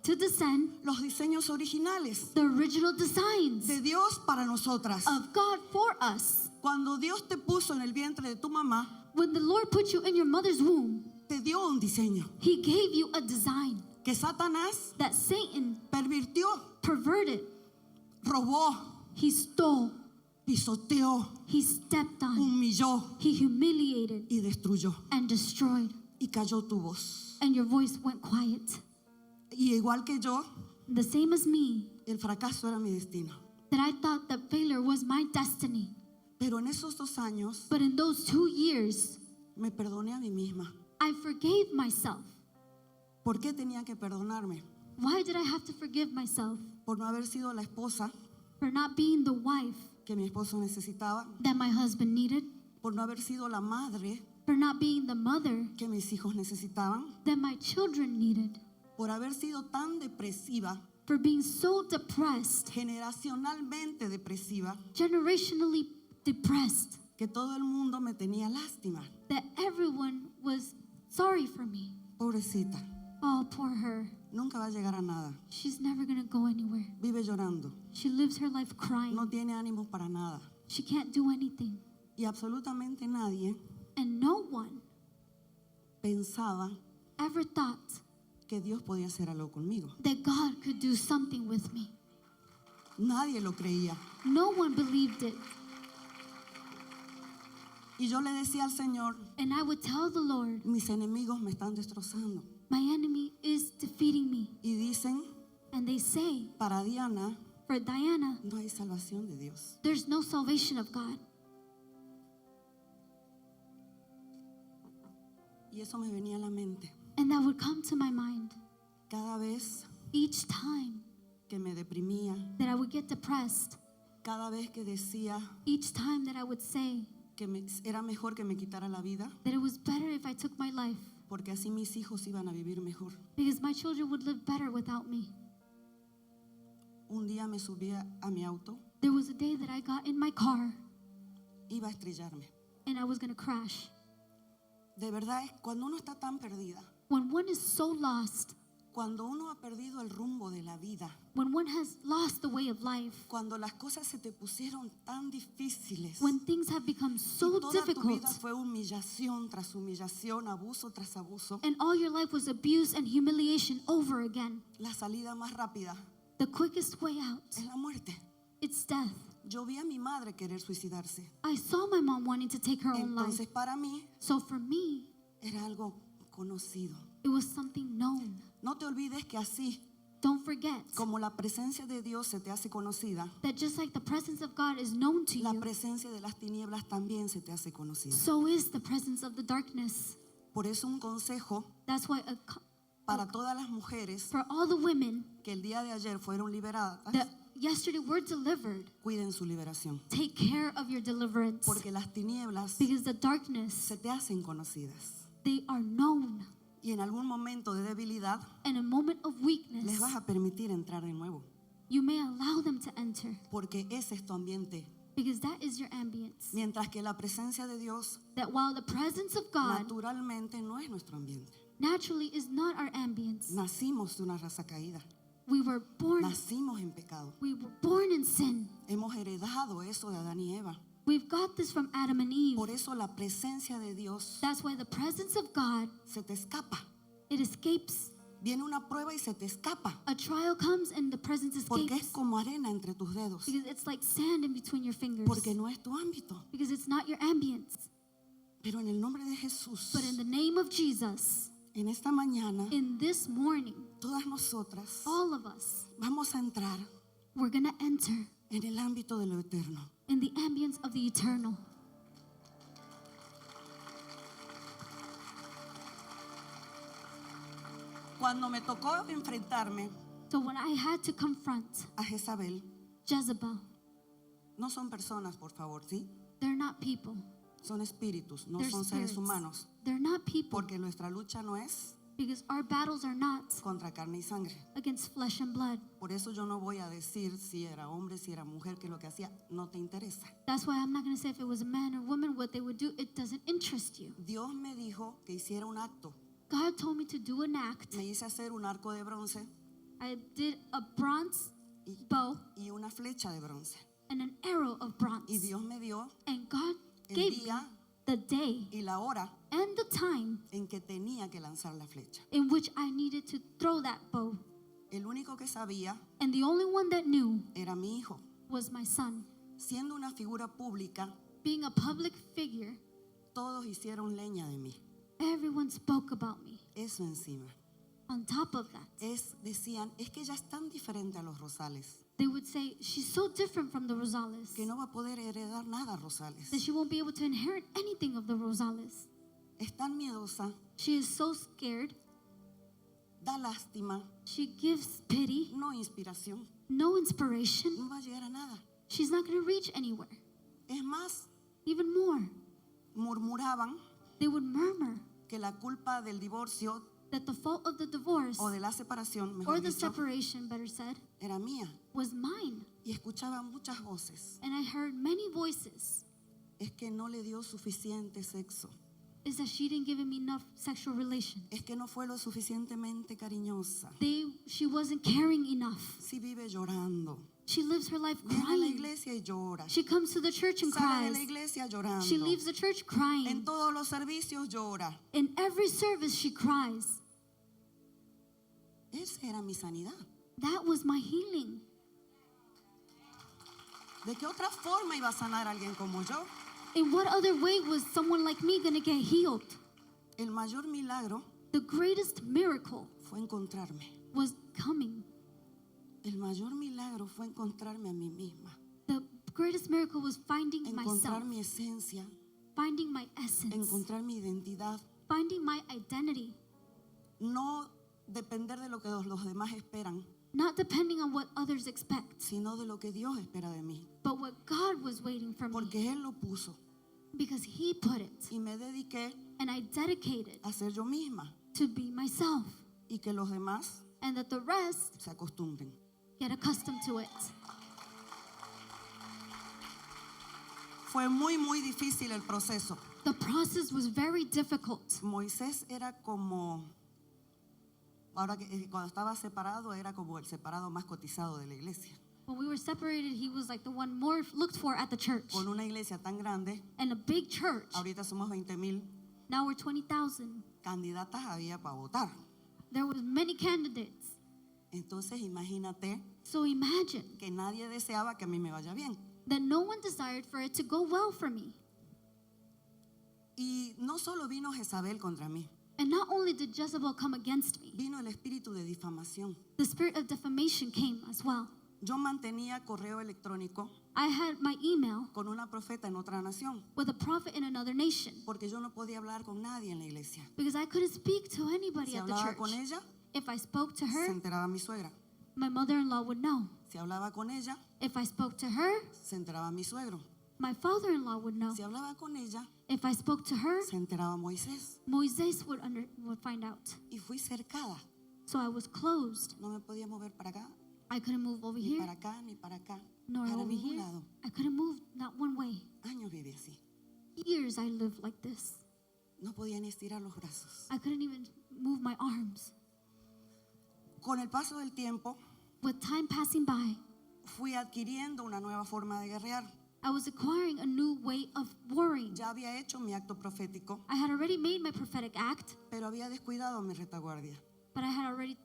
[SPEAKER 2] to descend
[SPEAKER 1] los diseños originales
[SPEAKER 2] the original designs
[SPEAKER 1] de Dios para nosotras.
[SPEAKER 2] of God for us.
[SPEAKER 1] Cuando Dios te puso en el vientre de tu mamá,
[SPEAKER 2] When the Lord put you in your mother's womb,
[SPEAKER 1] te dio un diseño
[SPEAKER 2] He gave you a design
[SPEAKER 1] que Satanás
[SPEAKER 2] that Satan
[SPEAKER 1] pervirtió,
[SPEAKER 2] perverted.
[SPEAKER 1] robó,
[SPEAKER 2] He stole.
[SPEAKER 1] pisoteó,
[SPEAKER 2] He stepped on.
[SPEAKER 1] humilló
[SPEAKER 2] He humiliated
[SPEAKER 1] y destruyó.
[SPEAKER 2] and destroyed.
[SPEAKER 1] Y cayó tu voz.
[SPEAKER 2] And your voice went quiet.
[SPEAKER 1] Y igual que yo,
[SPEAKER 2] The same as me,
[SPEAKER 1] el fracaso era mi destino.
[SPEAKER 2] that I thought that failure was my destiny.
[SPEAKER 1] Pero en esos 2 años
[SPEAKER 2] But in those 2 years,
[SPEAKER 1] me perdoné a mí misma.
[SPEAKER 2] I forgave myself.
[SPEAKER 1] ¿Por qué tenía que perdonarme?
[SPEAKER 2] Why did I have to forgive myself?
[SPEAKER 1] Por no haber sido la esposa
[SPEAKER 2] For not being the wife
[SPEAKER 1] que mi esposo necesitaba,
[SPEAKER 2] that my husband needed,
[SPEAKER 1] por no haber sido la madre
[SPEAKER 2] for not being the mother
[SPEAKER 1] que mis hijos necesitaban,
[SPEAKER 2] that my children needed,
[SPEAKER 1] por haber sido tan depresiva,
[SPEAKER 2] for being so depressed,
[SPEAKER 1] generacionalmente depresiva,
[SPEAKER 2] generationally depressed,
[SPEAKER 1] que todo el mundo me tenía lástima.
[SPEAKER 2] that everyone was sorry for me.
[SPEAKER 1] Pobrecita,
[SPEAKER 2] Oh, poor her.
[SPEAKER 1] nunca va a llegar a nada.
[SPEAKER 2] She's never going to go anywhere.
[SPEAKER 1] Vive llorando,
[SPEAKER 2] She lives her life crying.
[SPEAKER 1] no tiene ánimos para nada.
[SPEAKER 2] She can't do anything.
[SPEAKER 1] Y absolutamente nadie
[SPEAKER 2] And no one
[SPEAKER 1] pensaba
[SPEAKER 2] ever thought
[SPEAKER 1] que Dios podía hacer algo conmigo.
[SPEAKER 2] that God could do something with me.
[SPEAKER 1] Nadie lo creía.
[SPEAKER 2] No one believed it.
[SPEAKER 1] Y yo le decía al Señor,
[SPEAKER 2] And I would tell the Lord,
[SPEAKER 1] mis enemigos me están destrozando.
[SPEAKER 2] my enemy is defeating me.
[SPEAKER 1] Y dicen,
[SPEAKER 2] And they say,
[SPEAKER 1] para Diana
[SPEAKER 2] for Diana,
[SPEAKER 1] no hay salvación de Dios.
[SPEAKER 2] there's no salvation of God.
[SPEAKER 1] Y eso me venía a la mente
[SPEAKER 2] And that would come to my mind
[SPEAKER 1] cada vez
[SPEAKER 2] each time
[SPEAKER 1] que me deprimía,
[SPEAKER 2] that I would get depressed,
[SPEAKER 1] cada vez que decía
[SPEAKER 2] each time that I would say
[SPEAKER 1] que era mejor que me quitara la vida,
[SPEAKER 2] that it was better if I took my life
[SPEAKER 1] porque así mis hijos iban a vivir mejor.
[SPEAKER 2] because my children would live better without me.
[SPEAKER 1] Un día me subí a mi auto,
[SPEAKER 2] There was a day that I got in my car
[SPEAKER 1] iba a estrellarme.
[SPEAKER 2] and I was going to crash.
[SPEAKER 1] De verdad, cuando uno está tan perdida,
[SPEAKER 2] When one is so lost,
[SPEAKER 1] cuando uno ha perdido el rumbo de la vida,
[SPEAKER 2] when one has lost the way of life,
[SPEAKER 1] cuando las cosas se te pusieron tan difíciles,
[SPEAKER 2] when things have become
[SPEAKER 1] y
[SPEAKER 2] so
[SPEAKER 1] toda tu
[SPEAKER 2] difficult,
[SPEAKER 1] vida fue humillación tras humillación, abuso tras abuso,
[SPEAKER 2] and all your life was abuse and humiliation over again,
[SPEAKER 1] la salida más rápida
[SPEAKER 2] the quickest way out,
[SPEAKER 1] es la muerte.
[SPEAKER 2] it's death.
[SPEAKER 1] Yo vi a mi madre querer suicidarse.
[SPEAKER 2] I saw my mom wanting to take her own life.
[SPEAKER 1] Entonces para mí
[SPEAKER 2] So for me,
[SPEAKER 1] era algo conocido.
[SPEAKER 2] it was something known.
[SPEAKER 1] No te olvides que así
[SPEAKER 2] Don't forget
[SPEAKER 1] como la presencia de Dios se te hace conocida,
[SPEAKER 2] that just like the presence of God is known to
[SPEAKER 1] la
[SPEAKER 2] you,
[SPEAKER 1] presencia de las tinieblas también se te hace conocida.
[SPEAKER 2] so is the presence of the darkness.
[SPEAKER 1] Por eso un consejo
[SPEAKER 2] That's why
[SPEAKER 1] para todas las mujeres
[SPEAKER 2] for all the women
[SPEAKER 1] que el día de ayer fueron liberadas,
[SPEAKER 2] that yesterday were delivered,
[SPEAKER 1] cuiden su liberación.
[SPEAKER 2] take care of your deliverance
[SPEAKER 1] Porque las tinieblas
[SPEAKER 2] because the darkness,
[SPEAKER 1] se te hacen conocidas.
[SPEAKER 2] they are known.
[SPEAKER 1] Y en algún momento de debilidad
[SPEAKER 2] In a moment of
[SPEAKER 1] les
[SPEAKER 2] weakness,
[SPEAKER 1] vas a permitir entrar de nuevo.
[SPEAKER 2] you may allow them to enter
[SPEAKER 1] Porque ese es tu ambiente.
[SPEAKER 2] because that is your ambience.
[SPEAKER 1] Mientras que la presencia de Dios
[SPEAKER 2] That while the presence of God
[SPEAKER 1] naturalmente no es nuestro ambiente.
[SPEAKER 2] naturally is not our ambience,
[SPEAKER 1] Nacimos de una raza caída.
[SPEAKER 2] we were born
[SPEAKER 1] Nacimos en pecado.
[SPEAKER 2] in sin.
[SPEAKER 1] Hemos heredado eso de Adán y Eva.
[SPEAKER 2] We've got this from Adam and Eve.
[SPEAKER 1] Por eso la presencia de Dios
[SPEAKER 2] That's why the presence of God,
[SPEAKER 1] se te escapa.
[SPEAKER 2] it escapes.
[SPEAKER 1] Viene una prueba y se te escapa.
[SPEAKER 2] A trial comes and the presence
[SPEAKER 1] Porque es
[SPEAKER 2] escapes
[SPEAKER 1] como arena entre tus dedos.
[SPEAKER 2] because it's like sand in between your fingers
[SPEAKER 1] Porque no es tu ámbito.
[SPEAKER 2] because it's not your ambience.
[SPEAKER 1] Pero en el nombre de Jesús,
[SPEAKER 2] But in the name of Jesus,
[SPEAKER 1] en esta mañana,
[SPEAKER 2] in this morning,
[SPEAKER 1] todas nosotras
[SPEAKER 2] all of us,
[SPEAKER 1] vamos a entrar
[SPEAKER 2] we're going to enter
[SPEAKER 1] en el ámbito de lo eterno.
[SPEAKER 2] in the ambience of the eternal.
[SPEAKER 1] Cuando me tocó enfrentarme
[SPEAKER 2] So when I had to confront
[SPEAKER 1] a Jezabel,
[SPEAKER 2] Jezebel,
[SPEAKER 1] no son personas, por favor, ¿sí?
[SPEAKER 2] they're not people.
[SPEAKER 1] Son espíritus, no
[SPEAKER 2] They're
[SPEAKER 1] son seres
[SPEAKER 2] spirits.
[SPEAKER 1] humanos.
[SPEAKER 2] They're not people
[SPEAKER 1] Porque nuestra lucha no es
[SPEAKER 2] because our battles are not
[SPEAKER 1] contra carne y sangre.
[SPEAKER 2] against flesh and blood.
[SPEAKER 1] Por eso yo no voy a decir si era hombre, si era mujer, que lo que hacía no te interesa.
[SPEAKER 2] That's why I'm not going to say if it was a man or woman, what they would do. It doesn't interest you.
[SPEAKER 1] Dios me dijo que hiciera un acto.
[SPEAKER 2] God told me to do an act.
[SPEAKER 1] Me hice hacer un arco de bronce
[SPEAKER 2] I did a bronze
[SPEAKER 1] y,
[SPEAKER 2] bow
[SPEAKER 1] y una flecha de bronce.
[SPEAKER 2] and an arrow of
[SPEAKER 1] Y
[SPEAKER 2] bronze.
[SPEAKER 1] Dios me dio
[SPEAKER 2] And God
[SPEAKER 1] el
[SPEAKER 2] gave me
[SPEAKER 1] día
[SPEAKER 2] the day
[SPEAKER 1] y la hora
[SPEAKER 2] and the time
[SPEAKER 1] en que tenía que lanzar la flecha.
[SPEAKER 2] in which I needed to throw that bow.
[SPEAKER 1] El único que sabía
[SPEAKER 2] And the only one that knew
[SPEAKER 1] era mi hijo.
[SPEAKER 2] was my son.
[SPEAKER 1] Siendo una figura pública,
[SPEAKER 2] Being a public figure,
[SPEAKER 1] todos hicieron leña de mí.
[SPEAKER 2] everyone spoke about me.
[SPEAKER 1] Eso encima.
[SPEAKER 2] On top of that,
[SPEAKER 1] Decían, es que ella es tan diferente a los Rosales,
[SPEAKER 2] they would say, she's so different from the Rosales
[SPEAKER 1] que no va a poder heredar nada Rosales.
[SPEAKER 2] that she won't be able to inherit anything of the Rosales.
[SPEAKER 1] Es tan miedosa,
[SPEAKER 2] She is so scared.
[SPEAKER 1] da lástima,
[SPEAKER 2] She gives pity,
[SPEAKER 1] no inspiración.
[SPEAKER 2] no inspiration.
[SPEAKER 1] No va a llegar a nada.
[SPEAKER 2] She's not going to reach anywhere.
[SPEAKER 1] Es más,
[SPEAKER 2] Even more,
[SPEAKER 1] murmuraban
[SPEAKER 2] they would murmur
[SPEAKER 1] que la culpa del divorcio
[SPEAKER 2] that the fault of the divorce
[SPEAKER 1] o de la separación,
[SPEAKER 2] or
[SPEAKER 1] mejor
[SPEAKER 2] the
[SPEAKER 1] dicho,
[SPEAKER 2] separation, better said,
[SPEAKER 1] era mía.
[SPEAKER 2] was mine.
[SPEAKER 1] Y escuchaba muchas voces.
[SPEAKER 2] And I heard many voices.
[SPEAKER 1] Es que no le dio suficiente sexo.
[SPEAKER 2] Is that she didn't give him enough sexual relation.
[SPEAKER 1] Es que no fue lo suficientemente cariñosa.
[SPEAKER 2] She wasn't caring enough.
[SPEAKER 1] Sí vive llorando.
[SPEAKER 2] She lives her life
[SPEAKER 1] Viene a la
[SPEAKER 2] crying.
[SPEAKER 1] iglesia y llora.
[SPEAKER 2] She comes to the church and
[SPEAKER 1] Sale de la
[SPEAKER 2] cries.
[SPEAKER 1] iglesia llorando.
[SPEAKER 2] She leaves the church
[SPEAKER 1] En
[SPEAKER 2] crying.
[SPEAKER 1] todos los servicios llora.
[SPEAKER 2] In every service she cries.
[SPEAKER 1] Esa era mi sanidad.
[SPEAKER 2] That was my healing.
[SPEAKER 1] ¿De qué otra forma iba a sanar a alguien como yo?
[SPEAKER 2] In what other way was someone like me going to get healed?
[SPEAKER 1] El mayor milagro
[SPEAKER 2] The greatest miracle
[SPEAKER 1] fue encontrarme.
[SPEAKER 2] was coming.
[SPEAKER 1] El mayor milagro fue encontrarme a mí misma.
[SPEAKER 2] The greatest miracle was finding myself,
[SPEAKER 1] Encontrar mi esencia.
[SPEAKER 2] finding my essence,
[SPEAKER 1] Encontrar mi identidad.
[SPEAKER 2] finding my identity,
[SPEAKER 1] No depender de lo que los demás esperan,
[SPEAKER 2] not depending on what others expect,
[SPEAKER 1] sino de lo que Dios espera de mí.
[SPEAKER 2] but what God was waiting for me,
[SPEAKER 1] Porque Él lo puso.
[SPEAKER 2] because He put it.
[SPEAKER 1] Y me dediqué
[SPEAKER 2] And I dedicated
[SPEAKER 1] a ser yo misma.
[SPEAKER 2] to be myself,
[SPEAKER 1] Y que los demás
[SPEAKER 2] and that the rest
[SPEAKER 1] se acostumbren.
[SPEAKER 2] get accustomed to it.
[SPEAKER 1] Fue muy, muy difícil el proceso.
[SPEAKER 2] The process was very difficult.
[SPEAKER 1] Moisés era como, ahora que cuando estaba separado, era como el separado más cotizado de la iglesia.
[SPEAKER 2] When we were separated, he was like the one more looked for at the church.
[SPEAKER 1] Con una iglesia tan grande,
[SPEAKER 2] And a big church,
[SPEAKER 1] ahorita somos 20,000
[SPEAKER 2] now we're 20,000.
[SPEAKER 1] candidatas había para votar.
[SPEAKER 2] There was many candidates.
[SPEAKER 1] Entonces imagínate
[SPEAKER 2] So imagine
[SPEAKER 1] que nadie deseaba que a mí me vaya bien.
[SPEAKER 2] that no one desired for it to go well for me.
[SPEAKER 1] Y no solo vino Jezabel contra mí,
[SPEAKER 2] And not only did Jezebel come against me,
[SPEAKER 1] vino el espíritu de difamación.
[SPEAKER 2] the spirit of defamation came as well.
[SPEAKER 1] Yo mantenía correo electrónico
[SPEAKER 2] I had my email
[SPEAKER 1] con una profeta en otra nación,
[SPEAKER 2] with a prophet in another nation
[SPEAKER 1] porque yo no podía hablar con nadie en la iglesia.
[SPEAKER 2] because I couldn't speak to anybody
[SPEAKER 1] Si
[SPEAKER 2] at the
[SPEAKER 1] hablaba
[SPEAKER 2] church.
[SPEAKER 1] con ella,
[SPEAKER 2] If I spoke to
[SPEAKER 1] se
[SPEAKER 2] her,
[SPEAKER 1] enteraba mi suegra.
[SPEAKER 2] my mother-in-law would know.
[SPEAKER 1] Si hablaba con ella,
[SPEAKER 2] If I spoke to her,
[SPEAKER 1] se enteraba mi suegro.
[SPEAKER 2] my father-in-law would know.
[SPEAKER 1] Si hablaba con ella,
[SPEAKER 2] If I spoke to her,
[SPEAKER 1] se enteraba Moisés.
[SPEAKER 2] Moises would find out.
[SPEAKER 1] Y fui cercada.
[SPEAKER 2] So I was closed.
[SPEAKER 1] No me podía mover para acá,
[SPEAKER 2] I couldn't move over
[SPEAKER 1] ni
[SPEAKER 2] here,
[SPEAKER 1] para acá, ni para acá.
[SPEAKER 2] nor
[SPEAKER 1] Para
[SPEAKER 2] over
[SPEAKER 1] ningún
[SPEAKER 2] here.
[SPEAKER 1] lado.
[SPEAKER 2] I couldn't move not one way.
[SPEAKER 1] Años viví así.
[SPEAKER 2] Years I lived like this.
[SPEAKER 1] No podía ni estirar los brazos.
[SPEAKER 2] I couldn't even move my arms.
[SPEAKER 1] Con el paso del tiempo,
[SPEAKER 2] With time passing by,
[SPEAKER 1] fui adquiriendo una nueva forma de guerrear.
[SPEAKER 2] I was acquiring a new way of warring.
[SPEAKER 1] Ya había hecho mi acto profético,
[SPEAKER 2] I had already made my prophetic act,
[SPEAKER 1] pero había descuidado mi retaguardia.
[SPEAKER 2] but I had already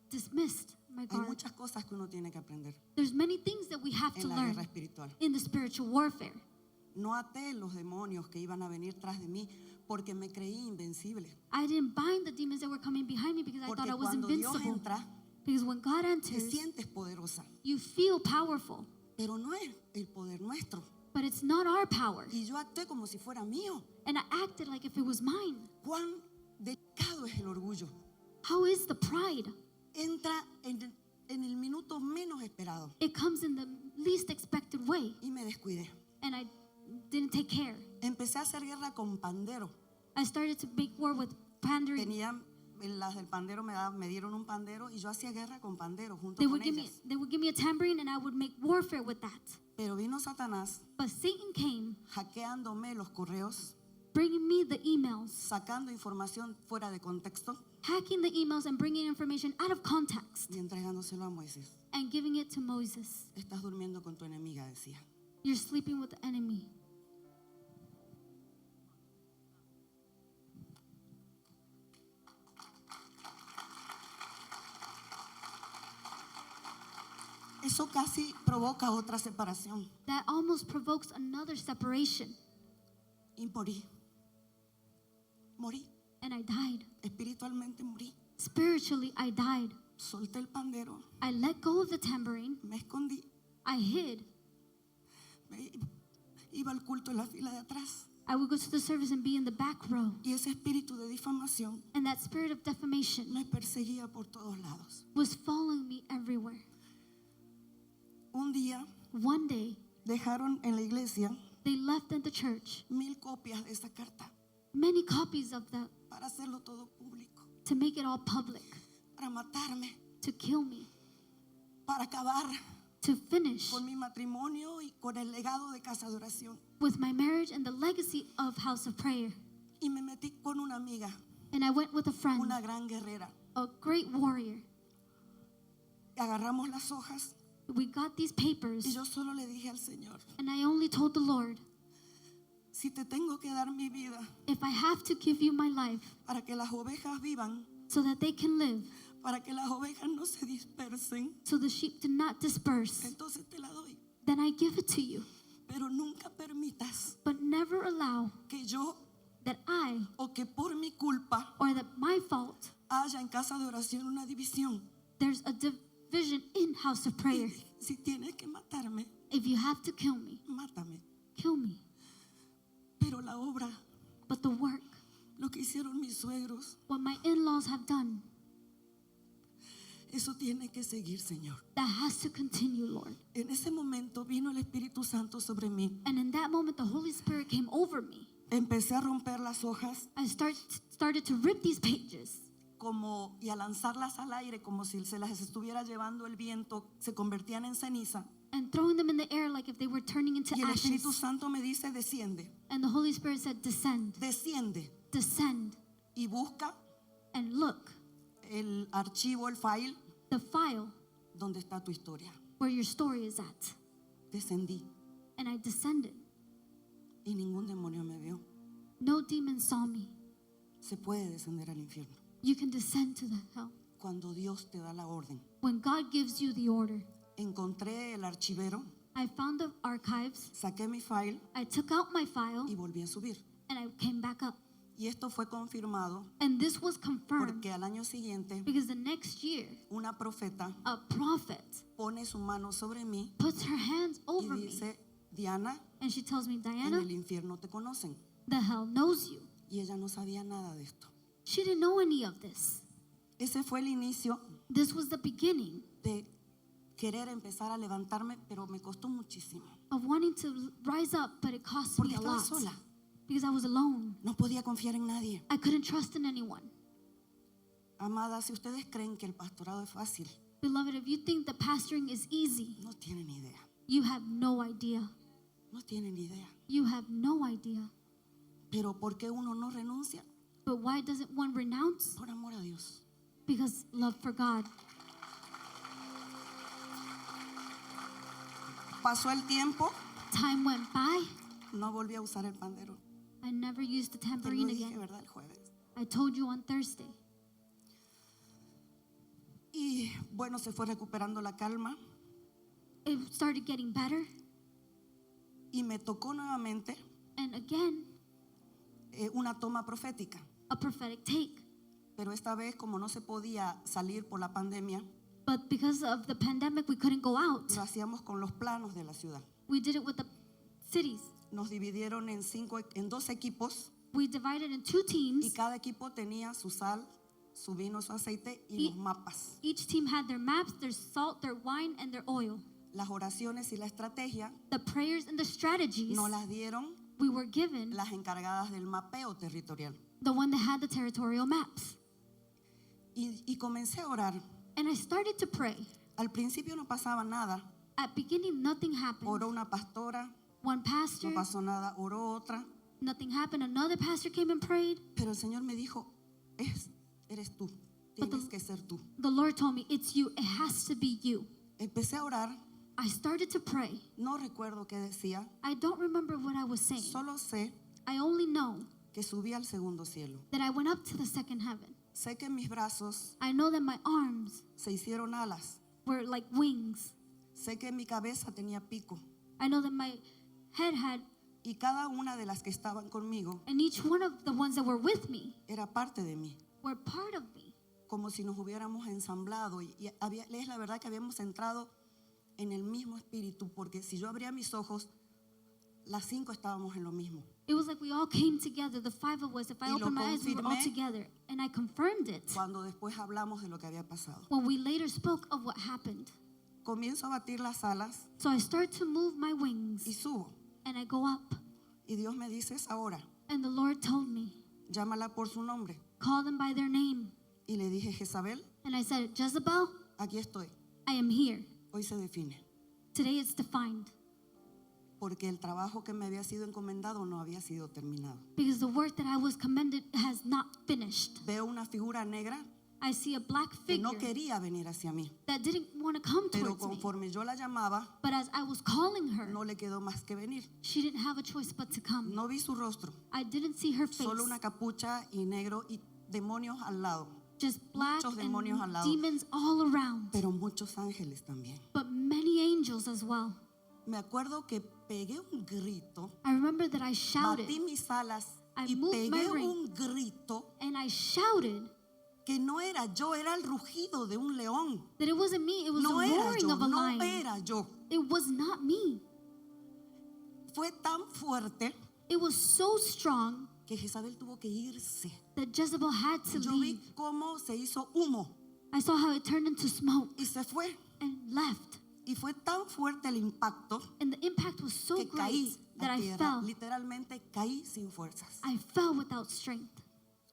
[SPEAKER 2] dismissed my
[SPEAKER 1] Hay
[SPEAKER 2] guard.
[SPEAKER 1] muchas cosas que uno tiene que aprender
[SPEAKER 2] There's many things that we have to
[SPEAKER 1] en la
[SPEAKER 2] learn
[SPEAKER 1] guerra espiritual.
[SPEAKER 2] in the spiritual warfare.
[SPEAKER 1] No até los demonios que iban a venir tras de mí porque me creí invencible.
[SPEAKER 2] I didn't bind the demons that were coming behind me because I
[SPEAKER 1] Porque
[SPEAKER 2] thought I was
[SPEAKER 1] cuando Dios
[SPEAKER 2] invincible.
[SPEAKER 1] entra,
[SPEAKER 2] Because when God
[SPEAKER 1] te
[SPEAKER 2] enters,
[SPEAKER 1] sientes poderosa,
[SPEAKER 2] you feel powerful,
[SPEAKER 1] pero no es el poder nuestro.
[SPEAKER 2] but it's not our power.
[SPEAKER 1] Y yo actué como si fuera mío.
[SPEAKER 2] And I acted like if it was mine.
[SPEAKER 1] Cuán delicado es el orgullo.
[SPEAKER 2] How is the pride?
[SPEAKER 1] Entra en el minuto menos esperado
[SPEAKER 2] It comes in the least expected way,
[SPEAKER 1] y me descuidé.
[SPEAKER 2] and I didn't take care.
[SPEAKER 1] Empecé a hacer guerra con pandero.
[SPEAKER 2] I started to make war with pandering.
[SPEAKER 1] Tenían, las del pandero me dieron un pandero y yo hacía guerra con pandero junto
[SPEAKER 2] They
[SPEAKER 1] con
[SPEAKER 2] would give me a tambourine, and I would make warfare with that.
[SPEAKER 1] Pero vino Satanás
[SPEAKER 2] But Satan came,
[SPEAKER 1] hackeándome los correos,
[SPEAKER 2] bringing me the emails,
[SPEAKER 1] sacando información fuera de contexto
[SPEAKER 2] hacking the emails and bringing information out of context
[SPEAKER 1] y entregándoselo a Moisés.
[SPEAKER 2] and giving it to Moses.
[SPEAKER 1] Estás durmiendo con tu enemiga, decía.
[SPEAKER 2] You're sleeping with the enemy.
[SPEAKER 1] eso casi provoca otra separación.
[SPEAKER 2] that almost provokes another separation.
[SPEAKER 1] Y morí,
[SPEAKER 2] And I died.
[SPEAKER 1] espiritualmente morí.
[SPEAKER 2] Spiritually, I died.
[SPEAKER 1] Solté el pandero,
[SPEAKER 2] I let go of the tambourine.
[SPEAKER 1] me escondí,
[SPEAKER 2] I hid.
[SPEAKER 1] iba al culto en la fila de atrás.
[SPEAKER 2] I would go to the service and be in the back row.
[SPEAKER 1] Y ese espíritu de difamación
[SPEAKER 2] And that spirit of defamation
[SPEAKER 1] me perseguía por todos lados.
[SPEAKER 2] was following me everywhere.
[SPEAKER 1] Un día
[SPEAKER 2] One day,
[SPEAKER 1] dejaron en la iglesia
[SPEAKER 2] they left in the church
[SPEAKER 1] 1000 copias de esa carta
[SPEAKER 2] many copies of that
[SPEAKER 1] para hacerlo todo público,
[SPEAKER 2] to make it all public,
[SPEAKER 1] para matarme,
[SPEAKER 2] to kill me,
[SPEAKER 1] para acabar
[SPEAKER 2] to finish
[SPEAKER 1] con mi matrimonio y con el legado de Casa de Oración.
[SPEAKER 2] with my marriage and the legacy of House of Prayer.
[SPEAKER 1] Y me metí con una amiga,
[SPEAKER 2] And I went with a friend,
[SPEAKER 1] una gran guerrera.
[SPEAKER 2] a great warrior.
[SPEAKER 1] Agarramos las hojas
[SPEAKER 2] We got these
[SPEAKER 1] y
[SPEAKER 2] papers,
[SPEAKER 1] yo solo le dije al Señor,
[SPEAKER 2] and I only told the Lord,
[SPEAKER 1] si te tengo que dar mi vida
[SPEAKER 2] if I have to give you my life
[SPEAKER 1] para que las ovejas vivan,
[SPEAKER 2] so that they can live,
[SPEAKER 1] para que las ovejas no se dispersen,
[SPEAKER 2] so the sheep do not disperse,
[SPEAKER 1] entonces te la doy.
[SPEAKER 2] then I give it to you.
[SPEAKER 1] Pero nunca permitas
[SPEAKER 2] But never allow
[SPEAKER 1] que yo
[SPEAKER 2] that I,
[SPEAKER 1] o que por mi culpa
[SPEAKER 2] or that my fault,
[SPEAKER 1] haya en Casa de Oración una división.
[SPEAKER 2] there's a division in House of Prayer.
[SPEAKER 1] Y si tienes que matarme,
[SPEAKER 2] If you have to kill me,
[SPEAKER 1] mátame.
[SPEAKER 2] kill me.
[SPEAKER 1] Pero la obra,
[SPEAKER 2] But the work,
[SPEAKER 1] lo que hicieron mis suegros,
[SPEAKER 2] what my in-laws have done,
[SPEAKER 1] eso tiene que seguir, Señor.
[SPEAKER 2] that has to continue, Lord.
[SPEAKER 1] En ese momento vino el Espíritu Santo sobre mí.
[SPEAKER 2] And in that moment, the Holy Spirit came over me.
[SPEAKER 1] Empecé a romper las hojas
[SPEAKER 2] I started to rip these pages
[SPEAKER 1] y a lanzarlas al aire como si se las estuviera llevando el viento, se convertían en ceniza.
[SPEAKER 2] and throwing them in the air like if they were turning into
[SPEAKER 1] Y el Espíritu
[SPEAKER 2] ashes.
[SPEAKER 1] Santo me dice, desciende,
[SPEAKER 2] And the Holy Spirit said, descend,
[SPEAKER 1] desciende
[SPEAKER 2] descend,
[SPEAKER 1] y busca
[SPEAKER 2] and look,
[SPEAKER 1] el archivo, el file,
[SPEAKER 2] the file
[SPEAKER 1] donde está tu historia.
[SPEAKER 2] where your story is at.
[SPEAKER 1] Descendí
[SPEAKER 2] And I descended.
[SPEAKER 1] y ningún demonio me vio.
[SPEAKER 2] No demon saw me.
[SPEAKER 1] Se puede descender al infierno
[SPEAKER 2] You can descend to the hell
[SPEAKER 1] cuando Dios te da la orden.
[SPEAKER 2] when God gives you the order.
[SPEAKER 1] Encontré el archivero,
[SPEAKER 2] I found the archives.
[SPEAKER 1] saqué mi file
[SPEAKER 2] I took out my file
[SPEAKER 1] y volví a subir.
[SPEAKER 2] and I came back up.
[SPEAKER 1] Y esto fue confirmado
[SPEAKER 2] And this was confirmed
[SPEAKER 1] porque al año siguiente
[SPEAKER 2] because the next year,
[SPEAKER 1] una profeta
[SPEAKER 2] a prophet
[SPEAKER 1] pone su mano sobre mí
[SPEAKER 2] puts her hands
[SPEAKER 1] y
[SPEAKER 2] over me
[SPEAKER 1] dice, Diana,
[SPEAKER 2] and she tells me,
[SPEAKER 1] en
[SPEAKER 2] Diana,
[SPEAKER 1] el infierno te conocen.
[SPEAKER 2] the hell knows you.
[SPEAKER 1] Y ella no sabía nada de esto.
[SPEAKER 2] She didn't know any of this.
[SPEAKER 1] Ese fue el inicio
[SPEAKER 2] This was the beginning
[SPEAKER 1] de querer empezar a levantarme, pero me costó muchísimo.
[SPEAKER 2] of wanting to rise up, but it cost
[SPEAKER 1] Porque
[SPEAKER 2] me a
[SPEAKER 1] estaba
[SPEAKER 2] lot
[SPEAKER 1] sola.
[SPEAKER 2] because I was alone.
[SPEAKER 1] No podía confiar en nadie.
[SPEAKER 2] I couldn't trust in anyone.
[SPEAKER 1] Amadas, si ustedes creen que el pastorado es fácil,
[SPEAKER 2] Beloved, if you think that pastoring is easy,
[SPEAKER 1] no tienen idea.
[SPEAKER 2] you have no idea.
[SPEAKER 1] No tienen idea.
[SPEAKER 2] You have no idea.
[SPEAKER 1] Pero ¿por qué uno no renuncia?
[SPEAKER 2] But why doesn't one renounce?
[SPEAKER 1] Por amor a Dios.
[SPEAKER 2] Because love for God.
[SPEAKER 1] Pasó el tiempo,
[SPEAKER 2] Time went by.
[SPEAKER 1] no volví a usar el pandero.
[SPEAKER 2] I never used the
[SPEAKER 1] Te lo
[SPEAKER 2] tambourine
[SPEAKER 1] dije,
[SPEAKER 2] again.
[SPEAKER 1] ¿verdad? El jueves.
[SPEAKER 2] I told you on Thursday.
[SPEAKER 1] Y bueno, se fue recuperando la calma
[SPEAKER 2] It started getting better.
[SPEAKER 1] y me tocó nuevamente
[SPEAKER 2] And again,
[SPEAKER 1] una toma profética.
[SPEAKER 2] a prophetic take.
[SPEAKER 1] Pero esta vez, como no se podía salir por la pandemia,
[SPEAKER 2] But because of the pandemic, we couldn't go out.
[SPEAKER 1] lo hacíamos con los planos de la ciudad.
[SPEAKER 2] We did it with the cities.
[SPEAKER 1] Nos dividieron en 2 equipos
[SPEAKER 2] We divided in 2
[SPEAKER 1] y
[SPEAKER 2] teams.
[SPEAKER 1] cada equipo tenía su sal, su vino, su aceite y los mapas.
[SPEAKER 2] Each team had their maps, their salt, their wine, and their oil.
[SPEAKER 1] Las oraciones y la estrategia
[SPEAKER 2] The prayers and the strategies
[SPEAKER 1] nos las dieron
[SPEAKER 2] we were given,
[SPEAKER 1] las encargadas del mapeo territorial.
[SPEAKER 2] the one that had the territorial maps.
[SPEAKER 1] Y comencé a orar.
[SPEAKER 2] And I started to pray.
[SPEAKER 1] Al principio no pasaba nada.
[SPEAKER 2] At beginning, nothing happened.
[SPEAKER 1] Oró una pastora,
[SPEAKER 2] One pastor,
[SPEAKER 1] no pasó nada. Oró otra.
[SPEAKER 2] nothing happened. Another pastor came and prayed.
[SPEAKER 1] Pero el Señor me dijo, eres tú.
[SPEAKER 2] But
[SPEAKER 1] Tienes que ser tú.
[SPEAKER 2] The Lord told me, it's you. It has to be you.
[SPEAKER 1] Empecé a orar.
[SPEAKER 2] I started to pray.
[SPEAKER 1] No recuerdo qué decía.
[SPEAKER 2] I don't remember what I was saying.
[SPEAKER 1] Solo sé
[SPEAKER 2] I only know
[SPEAKER 1] que subí al segundo cielo.
[SPEAKER 2] that I went up to the second heaven.
[SPEAKER 1] Sé que mis brazos
[SPEAKER 2] I know that my arms
[SPEAKER 1] se hicieron alas.
[SPEAKER 2] were like wings.
[SPEAKER 1] Sé que mi cabeza tenía pico
[SPEAKER 2] I know that my head had,
[SPEAKER 1] y cada una de las que estaban conmigo
[SPEAKER 2] and each one of the ones that were with me
[SPEAKER 1] era parte de mí,
[SPEAKER 2] were part of me.
[SPEAKER 1] como si nos hubiéramos ensamblado es la verdad que habíamos entrado en el mismo espíritu, porque si yo abría mis ojos, las 5 estábamos en lo mismo.
[SPEAKER 2] It was like we all came together, the 5 of us. If I
[SPEAKER 1] Y lo
[SPEAKER 2] opened my eyes, we were all
[SPEAKER 1] confirmé
[SPEAKER 2] together. And I confirmed it
[SPEAKER 1] Cuando después hablamos de lo que había pasado.
[SPEAKER 2] when we later spoke of what happened.
[SPEAKER 1] Comienzo a batir las alas
[SPEAKER 2] So I start to move my
[SPEAKER 1] y
[SPEAKER 2] wings
[SPEAKER 1] subo.
[SPEAKER 2] and I go up.
[SPEAKER 1] Y Dios me dice, es ahora,
[SPEAKER 2] And the Lord told me,
[SPEAKER 1] llámala por su nombre.
[SPEAKER 2] call them by their name.
[SPEAKER 1] Y le dije, Jezabel,
[SPEAKER 2] And I said, Jezebel,
[SPEAKER 1] aquí estoy.
[SPEAKER 2] I am here.
[SPEAKER 1] Hoy se define.
[SPEAKER 2] Today it's defined.
[SPEAKER 1] Porque el trabajo que me había sido encomendado no había sido terminado.
[SPEAKER 2] Because the work that I was commended has not finished.
[SPEAKER 1] Veo una figura negra
[SPEAKER 2] I see a black
[SPEAKER 1] que no
[SPEAKER 2] figure
[SPEAKER 1] quería venir hacia mí.
[SPEAKER 2] that didn't want to come
[SPEAKER 1] Pero
[SPEAKER 2] towards me.
[SPEAKER 1] conforme yo la llamaba,
[SPEAKER 2] But as I was calling her,
[SPEAKER 1] no le quedó más que venir.
[SPEAKER 2] she didn't have a choice but to come.
[SPEAKER 1] No vi su rostro,
[SPEAKER 2] I didn't see her face.
[SPEAKER 1] solo una capucha y negro y demonios al lado.
[SPEAKER 2] Just black
[SPEAKER 1] muchos demonios al
[SPEAKER 2] and
[SPEAKER 1] lado.
[SPEAKER 2] demons all around.
[SPEAKER 1] Pero muchos ángeles también.
[SPEAKER 2] But many angels as well.
[SPEAKER 1] Me acuerdo que pegué un grito,
[SPEAKER 2] I remember that I shouted.
[SPEAKER 1] batí mis alas
[SPEAKER 2] I
[SPEAKER 1] y
[SPEAKER 2] moved my
[SPEAKER 1] pegué
[SPEAKER 2] ring.
[SPEAKER 1] un grito
[SPEAKER 2] And I shouted
[SPEAKER 1] que no era yo, era el rugido de un león.
[SPEAKER 2] that it wasn't me, it was
[SPEAKER 1] No
[SPEAKER 2] the
[SPEAKER 1] era
[SPEAKER 2] roaring
[SPEAKER 1] yo,
[SPEAKER 2] of a
[SPEAKER 1] no
[SPEAKER 2] lion.
[SPEAKER 1] era yo.
[SPEAKER 2] It was not me.
[SPEAKER 1] Fue tan fuerte
[SPEAKER 2] It was so strong
[SPEAKER 1] que Jezabel tuvo que irse.
[SPEAKER 2] that Jezebel had to
[SPEAKER 1] Yo
[SPEAKER 2] leave.
[SPEAKER 1] vi cómo se hizo humo
[SPEAKER 2] I saw how it turned into smoke
[SPEAKER 1] y se fue.
[SPEAKER 2] and left.
[SPEAKER 1] Y fue tan fuerte el impacto
[SPEAKER 2] And the impact was so
[SPEAKER 1] que caí
[SPEAKER 2] great that
[SPEAKER 1] a
[SPEAKER 2] I
[SPEAKER 1] tierra.
[SPEAKER 2] fell.
[SPEAKER 1] Literalmente caí sin fuerzas.
[SPEAKER 2] I fell without strength.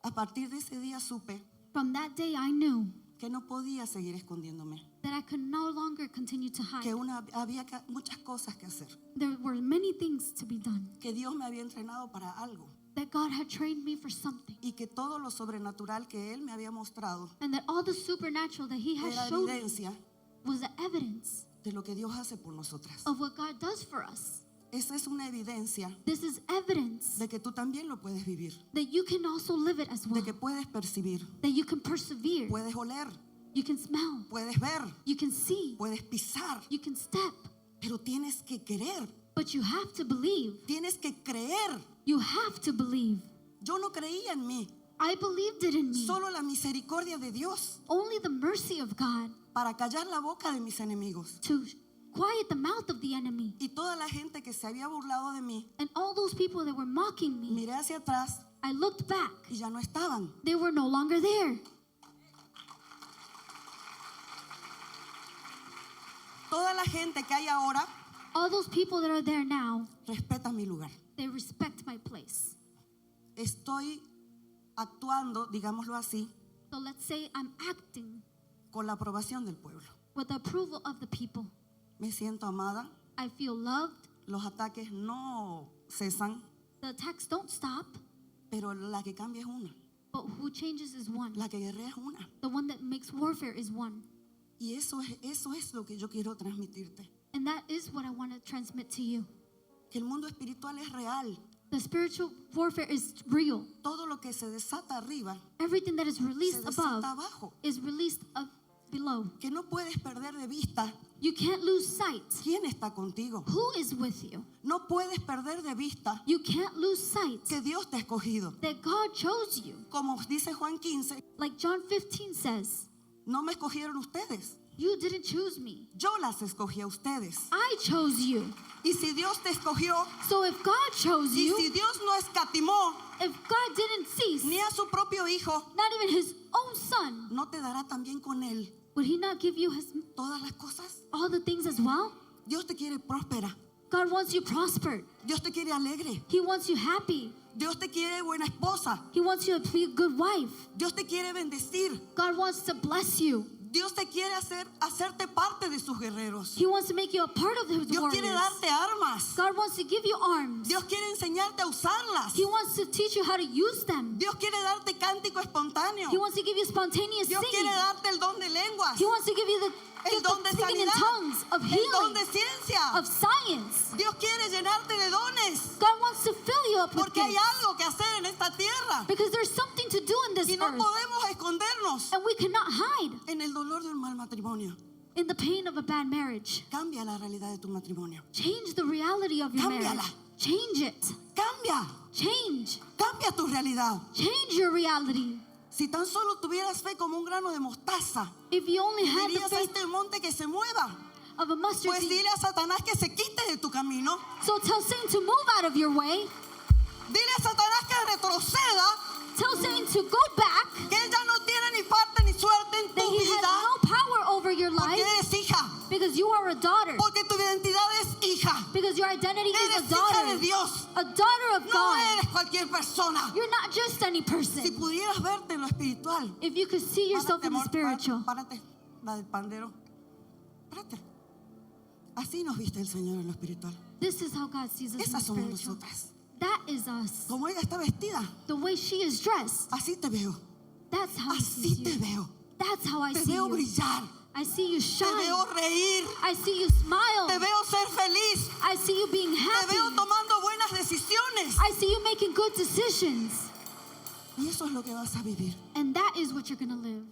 [SPEAKER 1] A partir de ese día supe
[SPEAKER 2] From that day, I knew
[SPEAKER 1] que no podía seguir escondiéndome.
[SPEAKER 2] that I could no longer continue to hide.
[SPEAKER 1] Que había muchas cosas que hacer.
[SPEAKER 2] There were many things to be done,
[SPEAKER 1] Que Dios me había entrenado para algo.
[SPEAKER 2] that God had trained me for something,
[SPEAKER 1] Y que todo lo sobrenatural que Él me había mostrado
[SPEAKER 2] and that all the supernatural that He had
[SPEAKER 1] era
[SPEAKER 2] showed me
[SPEAKER 1] evidencia
[SPEAKER 2] was the evidence
[SPEAKER 1] de lo que Dios hace por nosotras.
[SPEAKER 2] of what God does for us.
[SPEAKER 1] Esa es una evidencia
[SPEAKER 2] This is evidence
[SPEAKER 1] de que tú también lo puedes vivir.
[SPEAKER 2] that you can also live it as well,
[SPEAKER 1] De que puedes percibir,
[SPEAKER 2] that you can persevere,
[SPEAKER 1] puedes oler,
[SPEAKER 2] you can smell,
[SPEAKER 1] puedes ver,
[SPEAKER 2] you can see,
[SPEAKER 1] puedes pisar.
[SPEAKER 2] you can step,
[SPEAKER 1] Pero tienes que querer,
[SPEAKER 2] but you have to believe.
[SPEAKER 1] tienes que creer.
[SPEAKER 2] You have to believe.
[SPEAKER 1] Yo no creía en mí,
[SPEAKER 2] I believed it in me.
[SPEAKER 1] solo la misericordia de Dios
[SPEAKER 2] Only the mercy of God
[SPEAKER 1] para callar la boca de mis enemigos.
[SPEAKER 2] to quiet the mouth of the enemy.
[SPEAKER 1] Y toda la gente que se había burlado de mí,
[SPEAKER 2] And all those people that were mocking me,
[SPEAKER 1] miré hacia atrás
[SPEAKER 2] I looked back.
[SPEAKER 1] y ya no estaban.
[SPEAKER 2] They were no longer there.
[SPEAKER 1] Toda la gente que hay ahora
[SPEAKER 2] All those people that are there now,
[SPEAKER 1] respeta mi lugar.
[SPEAKER 2] they respect my place.
[SPEAKER 1] Estoy actuando, digámoslo así,
[SPEAKER 2] So let's say I'm acting
[SPEAKER 1] con la aprobación del pueblo.
[SPEAKER 2] with the approval of the people.
[SPEAKER 1] Me siento amada,
[SPEAKER 2] I feel loved.
[SPEAKER 1] los ataques no cesan,
[SPEAKER 2] The attacks don't stop,
[SPEAKER 1] pero la que cambia es una,
[SPEAKER 2] but who changes is one.
[SPEAKER 1] la que guerrea es una.
[SPEAKER 2] The one that makes warfare is one.
[SPEAKER 1] Y eso es lo que yo quiero transmitirte.
[SPEAKER 2] And that is what I want to transmit to you.
[SPEAKER 1] Que el mundo espiritual es real.
[SPEAKER 2] The spiritual warfare is real.
[SPEAKER 1] Todo lo que se desata arriba
[SPEAKER 2] Everything that is
[SPEAKER 1] se
[SPEAKER 2] released above
[SPEAKER 1] desata abajo.
[SPEAKER 2] is released below.
[SPEAKER 1] Que no puedes perder de vista
[SPEAKER 2] You can't lose sight.
[SPEAKER 1] quién está contigo.
[SPEAKER 2] Who is with you?
[SPEAKER 1] No puedes perder de vista
[SPEAKER 2] You can't lose sight
[SPEAKER 1] que Dios te ha escogido.
[SPEAKER 2] that God chose you.
[SPEAKER 1] Como dice Juan 15,
[SPEAKER 2] Like John 15 says,
[SPEAKER 1] no me escogieron ustedes.
[SPEAKER 2] you didn't choose me.
[SPEAKER 1] Yo las escogí a ustedes.
[SPEAKER 2] I chose you.
[SPEAKER 1] Y si Dios te escogió,
[SPEAKER 2] So if God chose
[SPEAKER 1] y
[SPEAKER 2] you,
[SPEAKER 1] si Dios no escatimó
[SPEAKER 2] if God didn't cease,
[SPEAKER 1] ni a su propio hijo,
[SPEAKER 2] not even his own son,
[SPEAKER 1] ¿no te dará también con él
[SPEAKER 2] would he not give you
[SPEAKER 1] todas las cosas?
[SPEAKER 2] all the things as well?
[SPEAKER 1] Dios te quiere próspera.
[SPEAKER 2] God wants you prospered.
[SPEAKER 1] Dios te quiere alegre.
[SPEAKER 2] He wants you happy.
[SPEAKER 1] Dios te quiere buena esposa.
[SPEAKER 2] He wants you to be a good wife.
[SPEAKER 1] Dios te quiere bendecir.
[SPEAKER 2] God wants to bless you.
[SPEAKER 1] Dios te quiere hacerte parte de sus guerreros.
[SPEAKER 2] He wants to make you a part of his
[SPEAKER 1] Dios quiere
[SPEAKER 2] warriors.
[SPEAKER 1] darte armas.
[SPEAKER 2] God wants to give you arms.
[SPEAKER 1] Dios quiere enseñarte a usarlas.
[SPEAKER 2] He wants to teach you how to use them.
[SPEAKER 1] Dios quiere darte cántico espontáneo.
[SPEAKER 2] He wants to give you spontaneous
[SPEAKER 1] Dios
[SPEAKER 2] singing.
[SPEAKER 1] quiere darte el don de lenguas,
[SPEAKER 2] He wants to give you the
[SPEAKER 1] el
[SPEAKER 2] gift
[SPEAKER 1] don
[SPEAKER 2] of
[SPEAKER 1] de
[SPEAKER 2] speaking in
[SPEAKER 1] sanidad,
[SPEAKER 2] tongues, of
[SPEAKER 1] el don
[SPEAKER 2] healing,
[SPEAKER 1] de ciencia.
[SPEAKER 2] of science.
[SPEAKER 1] Dios quiere llenarte de dones,
[SPEAKER 2] God wants to fill you up with
[SPEAKER 1] porque hay
[SPEAKER 2] gifts.
[SPEAKER 1] algo que hacer en esta tierra
[SPEAKER 2] Because there's something to do in this
[SPEAKER 1] y no
[SPEAKER 2] earth.
[SPEAKER 1] podemos escondernos
[SPEAKER 2] And we cannot hide
[SPEAKER 1] en el dolor de un mal matrimonio.
[SPEAKER 2] in the pain of a bad marriage.
[SPEAKER 1] Cambia la realidad de tu matrimonio.
[SPEAKER 2] Change the reality of your
[SPEAKER 1] Cámbiala.
[SPEAKER 2] marriage. Change it.
[SPEAKER 1] Cambia.
[SPEAKER 2] Change.
[SPEAKER 1] Cambia tu realidad.
[SPEAKER 2] Change your reality.
[SPEAKER 1] Si tan solo tuvieras fe como un grano de mostaza,
[SPEAKER 2] If you only had the
[SPEAKER 1] dirías a
[SPEAKER 2] faith
[SPEAKER 1] este monte que se mueva.
[SPEAKER 2] of a mustard
[SPEAKER 1] Pues
[SPEAKER 2] seed,
[SPEAKER 1] dile a Satanás que se quite de tu camino.
[SPEAKER 2] so tell Satan to move out of your way.
[SPEAKER 1] Dile a Satanás que retroceda,
[SPEAKER 2] Tell Satan to go back,
[SPEAKER 1] que él ya no tiene ni parte ni suerte en
[SPEAKER 2] that
[SPEAKER 1] tu
[SPEAKER 2] he has
[SPEAKER 1] vida.
[SPEAKER 2] no power over your
[SPEAKER 1] Porque
[SPEAKER 2] life
[SPEAKER 1] eres hija.
[SPEAKER 2] because you are a daughter.
[SPEAKER 1] Porque tu identidad es hija.
[SPEAKER 2] Because your identity is
[SPEAKER 1] Eres
[SPEAKER 2] a
[SPEAKER 1] hija
[SPEAKER 2] daughter.
[SPEAKER 1] de Dios.
[SPEAKER 2] A daughter of
[SPEAKER 1] No
[SPEAKER 2] God.
[SPEAKER 1] eres cualquier persona.
[SPEAKER 2] You're not just any
[SPEAKER 1] Si
[SPEAKER 2] person.
[SPEAKER 1] pudieras verte en lo espiritual.
[SPEAKER 2] If you could see yourself
[SPEAKER 1] Párate,
[SPEAKER 2] in the
[SPEAKER 1] amor,
[SPEAKER 2] spiritual.
[SPEAKER 1] Párate, la del pandero. Párate. Así nos viste el Señor en lo espiritual.
[SPEAKER 2] This is how God sees us in the
[SPEAKER 1] Esas somos
[SPEAKER 2] spiritual.
[SPEAKER 1] nosotras.
[SPEAKER 2] That is us.
[SPEAKER 1] Como ella está vestida,
[SPEAKER 2] The way she is dressed.
[SPEAKER 1] así te veo.
[SPEAKER 2] That's how I
[SPEAKER 1] Así
[SPEAKER 2] see
[SPEAKER 1] te
[SPEAKER 2] you.
[SPEAKER 1] veo.
[SPEAKER 2] That's how I
[SPEAKER 1] Te
[SPEAKER 2] see
[SPEAKER 1] veo
[SPEAKER 2] you.
[SPEAKER 1] brillar.
[SPEAKER 2] I see you
[SPEAKER 1] Te
[SPEAKER 2] shine.
[SPEAKER 1] veo reír.
[SPEAKER 2] I see you smile.
[SPEAKER 1] Te veo ser feliz.
[SPEAKER 2] I see you being
[SPEAKER 1] Te
[SPEAKER 2] happy.
[SPEAKER 1] veo tomando buenas decisiones.
[SPEAKER 2] I see you making good decisions.
[SPEAKER 1] Y eso es lo que vas a vivir.
[SPEAKER 2] And that is what you're going to live.